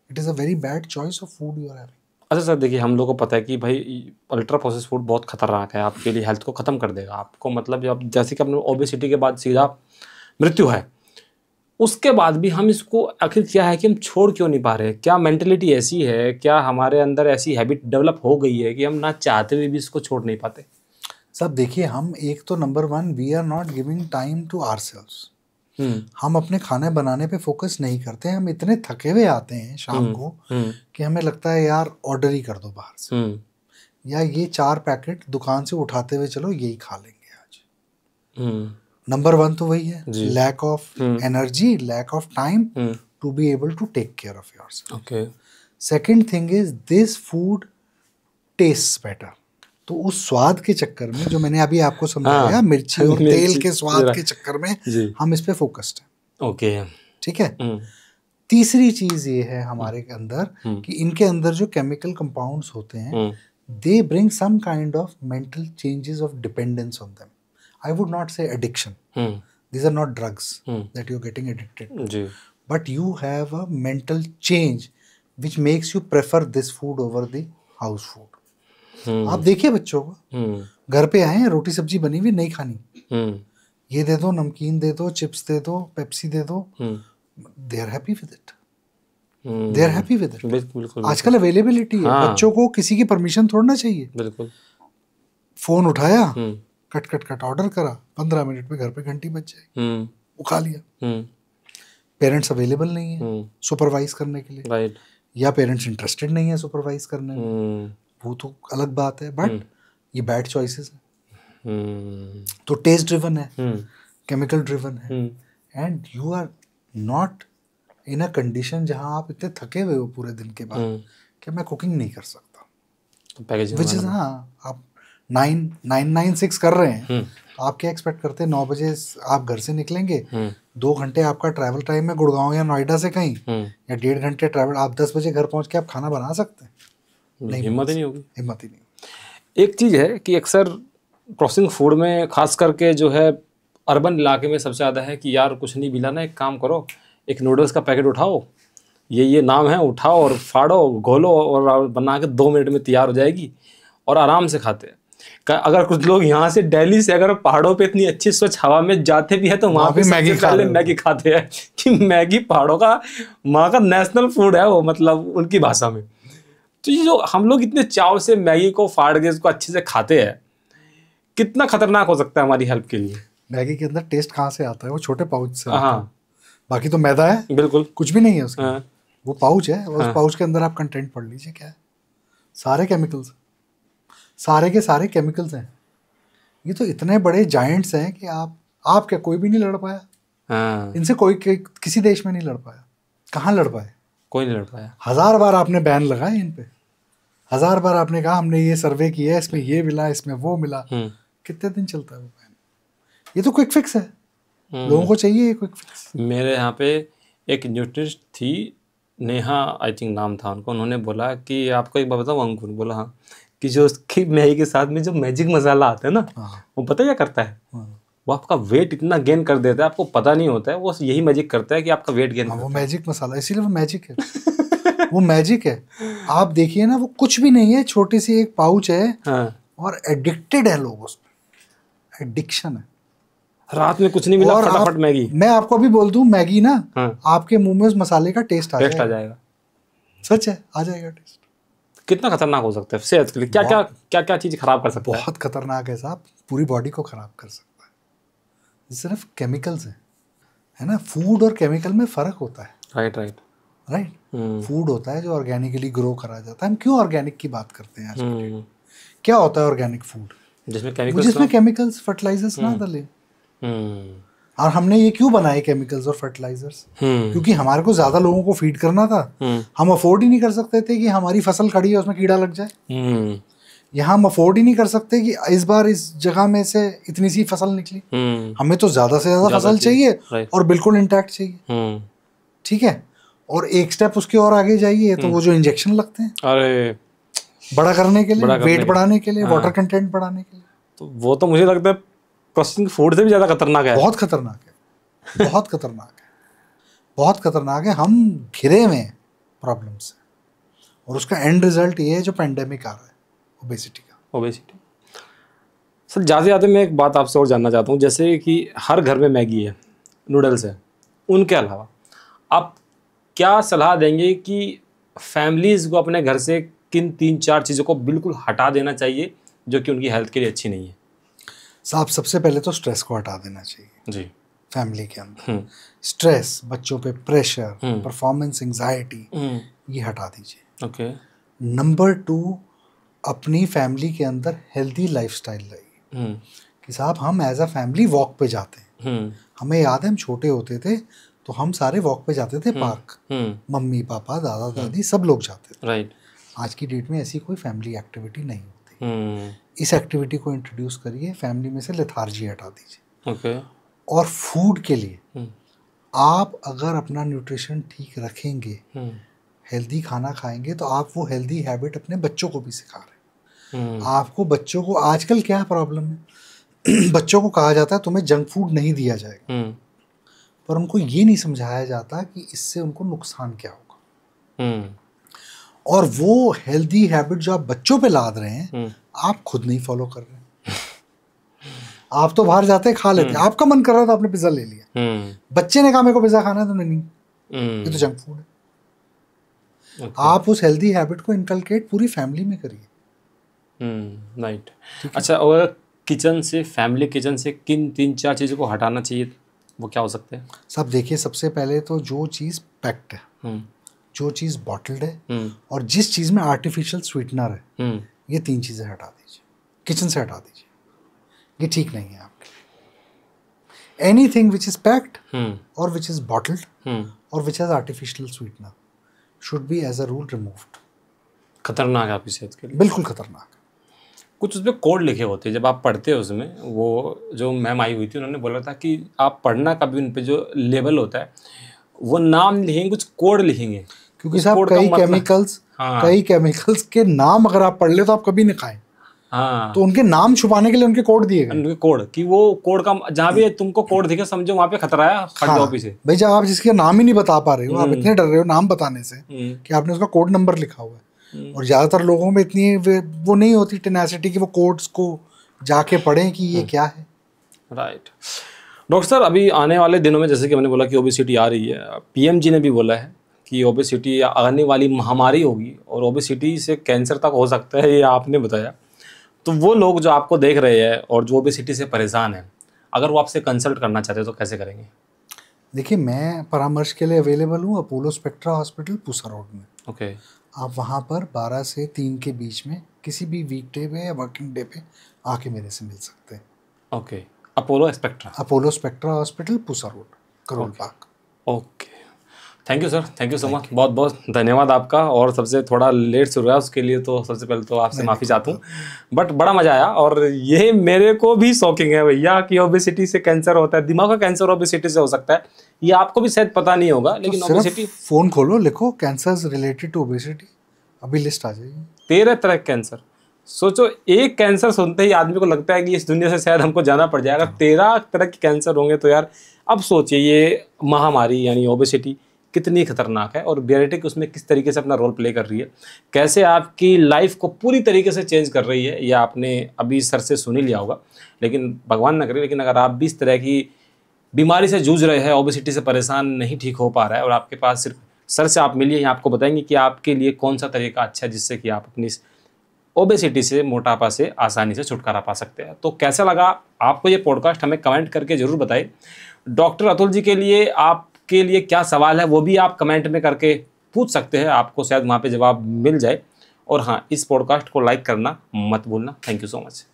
it is a very bad choice of food you are having. अच्छा सर, देखिए हम लोग को पता है कि भाई अल्ट्रा प्रोसेस फूड बहुत खतरनाक है, आपके लिए हेल्थ को ख़त्म कर देगा आपको, मतलब जब जैसे कि अपने ओबेसिटी के बाद सीधा मृत्यु है, उसके बाद भी हम इसको आखिर क्या है कि हम छोड़ क्यों नहीं पा रहे? क्या मेंटेलिटी ऐसी है, क्या हमारे अंदर ऐसी हैबिट डेवलप हो गई है कि हम ना चाहते हुए भी इसको छोड़ नहीं पाते? सब देखिए, हम एक तो number 1 we are not giving time to ourselves. हम अपने खाने बनाने पे फोकस नहीं करते। हम इतने थके हुए आते हैं शाम को कि हमें लगता है यार ऑर्डर ही कर दो बाहर से, या ये 4 पैकेट दुकान से उठाते हुए चलो यही खा लेंगे आज। नंबर 1 तो वही है, lack of energy, lack of time to be able to take care of yourself. Okay. Second thing is this food tastes better. तो उस स्वाद के चक्कर में जो मैंने अभी आपको समझाया, मिर्ची और तेल के स्वाद के चक्कर में हम इस पे फोकस्ड हैं। ओके, ठीक है। तीसरी चीज ये है हमारे अंदर कि इनके अंदर जो केमिकल कंपाउंड्स होते हैं, they bring some kind of mental changes of dependence on them. I would not say addiction, these are not drugs that you're getting addicted to, but you have a mental change which makes you prefer this food over the house food. आप देखिए बच्चों को, घर पे आए हैं, रोटी सब्जी बनी हुई नहीं खानी, ये दे दो, नमकीन दे दो, चिप्स दे दो, पेप्सी दे दो, they are happy with it, they are happy with it. बिल्कुल। आजकल अवेलेबिलिटी है, बच्चों को किसी की परमिशन थोड़ा ना चाहिए। बिल्कुल। फोन उठाया, कट कट कट ऑर्डर करा, 15 मिनट में घर पे घंटी बज जाएगी, वो खा लिया। पेरेंट्स अवेलेबल नहीं है सुपरवाइज करने के लिए, राइट, या पेरेंट्स इंटरेस्टेड नहीं है सुपरवाइज करने में, वो तो अलग बात है, बट ये बैड चॉइसेस है। तो टेस्ट ड्रिवन है, केमिकल ड्रिवन है, and you are not in a condition जहां आप इतने थके हुए हो पूरे दिन के बाद कि मैं कुकिंग नहीं कर सकता। विच इज, हाँ, आप 996 कर रहे हैं, आप क्या एक्सपेक्ट करते हैं 9 बजे आप घर से निकलेंगे, 2 घंटे आपका ट्रैवल टाइम है गुड़गांव या नोएडा से कहीं, या 1.5 घंटे ट्रैवल, आप 10 बजे घर पहुंच के आप खाना बना सकते हैं? नहीं, हिम्मत ही नहीं होगी। हिम्मत ही नहीं। एक चीज़ है कि अक्सर प्रोसेसिंग फूड में खास करके जो है अर्बन इलाके में सबसे ज़्यादा है कि यार कुछ नहीं मिला ना, एक काम करो, एक नूडल्स का पैकेट उठाओ, ये नाम है, उठाओ और फाड़ो, घोलो और बना के 2 मिनट में तैयार हो जाएगी और आराम से खाते हैं। अगर कुछ लोग यहाँ से दिल्ली से अगर पहाड़ों पे इतनी अच्छी स्वच्छ हवा में जाते भी है तो वहाँ पे सबसे पहले मैगी खाते हैं कि मैगी पहाड़ों का वहाँ का नेशनल फूड है वो, मतलब उनकी भाषा में। तो ये जो हम लोग इतने चाव से मैगी को फाड़ के इसको अच्छे से खाते हैं, कितना खतरनाक हो सकता है हमारी हेल्थ के लिए? मैगी के अंदर टेस्ट कहाँ से आता है? वो छोटे पाउच से। हाँ, बाकी तो मैदा है, बिल्कुल कुछ भी नहीं है उसका। हाँ। वो पाउच है, उस पाउच के अंदर आप कंटेंट पढ़ लीजिए क्या है, सारे केमिकल्स, सारे के सारे केमिकल्स हैं। ये तो इतने बड़े जायंट्स हैं कि आप क्या, कोई भी नहीं लड़ पाया। हाँ। इनसे कोई किसी देश में नहीं लड़ पाया। कहाँ लड़ पाए? कोई नहीं लड़ पाया। 1000 बार आपने बैन लगाए इन पे, 1000 बार आपने कहा हमने ये सर्वे किया, इसमें ये मिला, इसमें वो मिला। कितने दिन चलता है वो बैन? ये तो क्विक फिक्स है, लोगों को चाहिए ये क्विक फिक्स। मेरे यहाँ पे एक न्यूट्रिस्ट थी, नेहा आई थिंक नाम था उनको, उन्होंने बोला कि आपको एक बात बताऊँ अंकुर, बोला हाँ, कि जो उसकी मैगी के साथ में जो मैजिक मसाला आता है ना, वो पता क्या करता है? वो आपका वेट इतना गेन कर देता है, आपको पता नहीं होता है, वो यही मैजिक करता है कि आपका वेट गेन। वो मैजिक मसाला, इसीलिए वो मैजिक है। वो मैजिक है। आप देखिए ना, वो कुछ भी नहीं है, छोटी सी एक पाउच है। हाँ। और एडिक्टेड है लोग उसमें, एडिक्शन है। रात में कुछ नहीं मिला, फटाफट मैगी। मैं आपको भी बोल दूं, मैगी ना, हाँ। आपके मुंह में उस मसाले का टेस्ट आ जाएगा। सच है, आ जाएगा टेस्ट। कितना खतरनाक हो सकता है सेहत के लिए? क्या चीज खराब कर सकता है? बहुत खतरनाक है साहब, पूरी बॉडी को खराब कर सकता है। सिर्फ केमिकल्स है ना, फूड और केमिकल में फर्क होता है। राइट। फूड होता है जो ऑर्गेनिकली ग्रो करा जाता है। हम क्यों ऑर्गेनिक की बात करते हैं आज? क्या होता है ऑर्गेनिक फूड? जिसमें केमिकल्स, फर्टिलाइजर्स ना डाले। और हमने ये क्यों बनाए केमिकल्स और फर्टिलाइजर्स? क्योंकि हमारे को ज्यादा लोगों को फीड करना था। हम अफोर्ड ही नहीं कर सकते थे कि हमारी फसल खड़ी है उसमें कीड़ा लग जाए। यहाँ हम अफोर्ड ही नहीं कर सकते कि इस बार इस जगह में से इतनी सी फसल निकली। हमें तो ज्यादा से ज्यादा फसल चाहिए और बिल्कुल इंटैक्ट चाहिए। ठीक है, और एक स्टेप उसके और आगे जाइए तो वो जो इंजेक्शन लगते हैं, अरे बड़ा करने के लिए, वेट बढ़ाने के लिए, वाटर कंटेंट बढ़ाने के लिए, तो वो तो मुझे लगता है प्रोसेसिंग फूड से भी ज्यादा खतरनाक है। बहुत खतरनाक है, बहुत खतरनाक है, बहुत खतरनाक है। हम घिरे हुए हैं प्रॉब्लम से, और उसका एंड रिजल्ट ये है जो पेंडेमिक आ रहा है, ओबेसिटी का। ओबेसिटी सर, ज़्यादा मैं एक बात आपसे और जानना चाहता हूँ, जैसे कि हर घर में मैगी है, नूडल्स है, उनके अलावा आप क्या सलाह देंगे कि फैमिलीज़ को अपने घर से किन 3-4 चीज़ों को बिल्कुल हटा देना चाहिए जो कि उनकी हेल्थ के लिए अच्छी नहीं है? साहब, सबसे पहले तो स्ट्रेस को हटा देना चाहिए जी। फैमिली के अंदर स्ट्रेस, बच्चों पे प्रेशर, परफॉर्मेंस एंजाइटी, ये हटा दीजिए। ओके। नंबर 2, अपनी फैमिली के अंदर हेल्दी लाइफस्टाइल लाइए। कि साहब हम एज अ फैमिली वॉक पे जाते हैं। हमें याद है हम छोटे होते थे तो हम सारे वॉक पे जाते थे पार्क, मम्मी पापा दादा दादी सब लोग जाते थे। राइट। आज की डेट में ऐसी कोई फैमिली एक्टिविटी नहीं होती। इस एक्टिविटी को इंट्रोड्यूस करिए, फैमिली में से लेथार्जी हटा दीजिए। ओके। और फूड के लिए आप अगर अपना न्यूट्रिशन ठीक रखेंगे, हेल्दी खाना खाएंगे, तो आप वो हेल्दी हैबिट अपने बच्चों को भी सिखा रहे हैं। आपको बच्चों को, आजकल क्या प्रॉब्लम है, बच्चों को कहा जाता है तुम्हें जंक फूड नहीं दिया जाएगा, पर उनको ये नहीं समझाया जाता कि इससे उनको नुकसान क्या होगा। और वो हेल्दी हैबिट जो आप बच्चों पे लाद रहे हैं, आप खुद नहीं फॉलो कर रहे हैं। आप तो बाहर जाते खा लेते, आपका मन कर रहा था आपने पिज्जा ले लिया, बच्चे ने कहा मेरे को पिज्जा खाना है, तुमने नहीं, ये तो जंक फूड है। आप उस हेल्दी हैबिट को इनकलकेट पूरी फैमिली में करिए। राइट। अच्छा, और किचन से, फैमिली किचन से किन 3-4 चीज़ों को हटाना चाहिए, वो क्या हो सकते हैं? सब देखिए, सबसे पहले तो जो चीज़ पैक्ड है, जो चीज़ बॉटल्ड है, और जिस चीज़ में आर्टिफिशियल स्वीटनर है, ये 3 चीज़ें हटा दीजिए, किचन से हटा दीजिए। ये ठीक नहीं है आपके। एनीथिंग विच इज़ पैक्ड और विच इज़ बॉटल्ड और which has artificial sweetener should be as a rule removed. खतरनाक है आपकी सेहत के लिए, बिल्कुल खतरनाक है। कुछ उसमें कोड लिखे होते हैं, जब आप पढ़ते हो उसमें, वो जो मैम आई हुई थी उन्होंने बोला था कि आप पढ़ना कभी उन पे जो लेबल होता है वो नाम लिखेंगे, कुछ कोड लिखेंगे, क्योंकि साहब कई केमिकल्स, कई केमिकल्स के नाम अगर आप पढ़ ले तो आप कभी नहीं खाएं। हाँ, तो उनके नाम छुपाने के लिए उनके कोड दिए गए, उनके कोड कि वो कोड का जहाँ भी तुमको कोड दिखे समझो वहाँ पे खतरा है, हट जाओ पीछे। भाई जब आप जिसका नाम ही नहीं बता पा रहे हो, आप इतने डर रहे हो नाम बताने से कि आपने उसका कोड नंबर लिखा हुआ है, और ज्यादातर लोगों में इतनी वो नहीं होती टेनासिटी कि वो कोड्स को जाके पढ़ें कि ये क्या है। राइट डॉक्टर सर, अभी आने वाले दिनों में जैसे कि मैंने बोला कि ओबेसिटी आ रही है, पीएम जी ने भी बोला है कि ओबेसिटी आने वाली महामारी होगी और ओबेसिटी से कैंसर तक हो सकता है, ये आपने बताया। तो वो लोग जो आपको देख रहे हैं और जो ओबेसिटी से परेशान हैं, अगर वो आपसे कंसल्ट करना चाहते हैं तो कैसे करेंगे? देखिए, मैं परामर्श के लिए अवेलेबल हूँ Apollo spectra hospital Pusa road में। ओके। आप वहाँ पर 12 से 3 के बीच में किसी भी वीकडे पे या वर्किंग डे पे आके मेरे से मिल सकते हैं। Okay, Apollo spectra hospital Pusa road, Karol Bagh. Okay, thank you sir, thank you so much, बहुत बहुत धन्यवाद आपका। और सबसे थोड़ा लेट शुरू हुआ उसके लिए तो सबसे पहले तो आपसे माफ़ी चाहता हूँ, बट बड़ा मज़ा आया। और ये मेरे को भी शॉकिंग है भैया कि ओबेसिटी से कैंसर होता है, दिमाग का कैंसर ओबेसिटी से हो सकता है, ये आपको भी शायद पता नहीं होगा। लेकिन तो ओबेसिटी, फ़ोन खोलो, लिखो कैंसर रिलेटेड टू ओबेसिटी, अभी लिस्ट आ जाएगी। 13 तरह के कैंसर। सोचो, एक कैंसर सुनते ही आदमी को लगता है कि इस दुनिया से शायद हमको जाना पड़ जाएगा। 13 तरह के कैंसर होंगे तो यार अब सोचिए ये महामारी यानी ओबेसिटी कितनी खतरनाक है और बेरियाट्रिक उसमें किस तरीके से अपना रोल प्ले कर रही है, कैसे आपकी लाइफ को पूरी तरीके से चेंज कर रही है, ये आपने अभी सर से सुन ही लिया होगा। लेकिन भगवान न करे, लेकिन अगर आप भी इस तरह की बीमारी से जूझ रहे हैं, ओबेसिटी से परेशान नहीं ठीक हो पा रहा है और आपके पास सिर्फ सर से आप मिलिए, आपको बताएंगे कि आपके लिए कौन सा तरीका अच्छा है जिससे कि आप अपनी ओबेसिटी से, मोटापा से आसानी से छुटकारा पा सकते हैं। तो कैसा लगा आपको ये पॉडकास्ट, हमें कमेंट करके ज़रूर बताइए। डॉक्टर अतुल जी के लिए आपके लिए क्या सवाल है वो भी आप कमेंट में करके पूछ सकते हैं, आपको शायद वहाँ पे जवाब मिल जाए। और हाँ, इस पॉडकास्ट को लाइक करना मत भूलना। Thank you so much.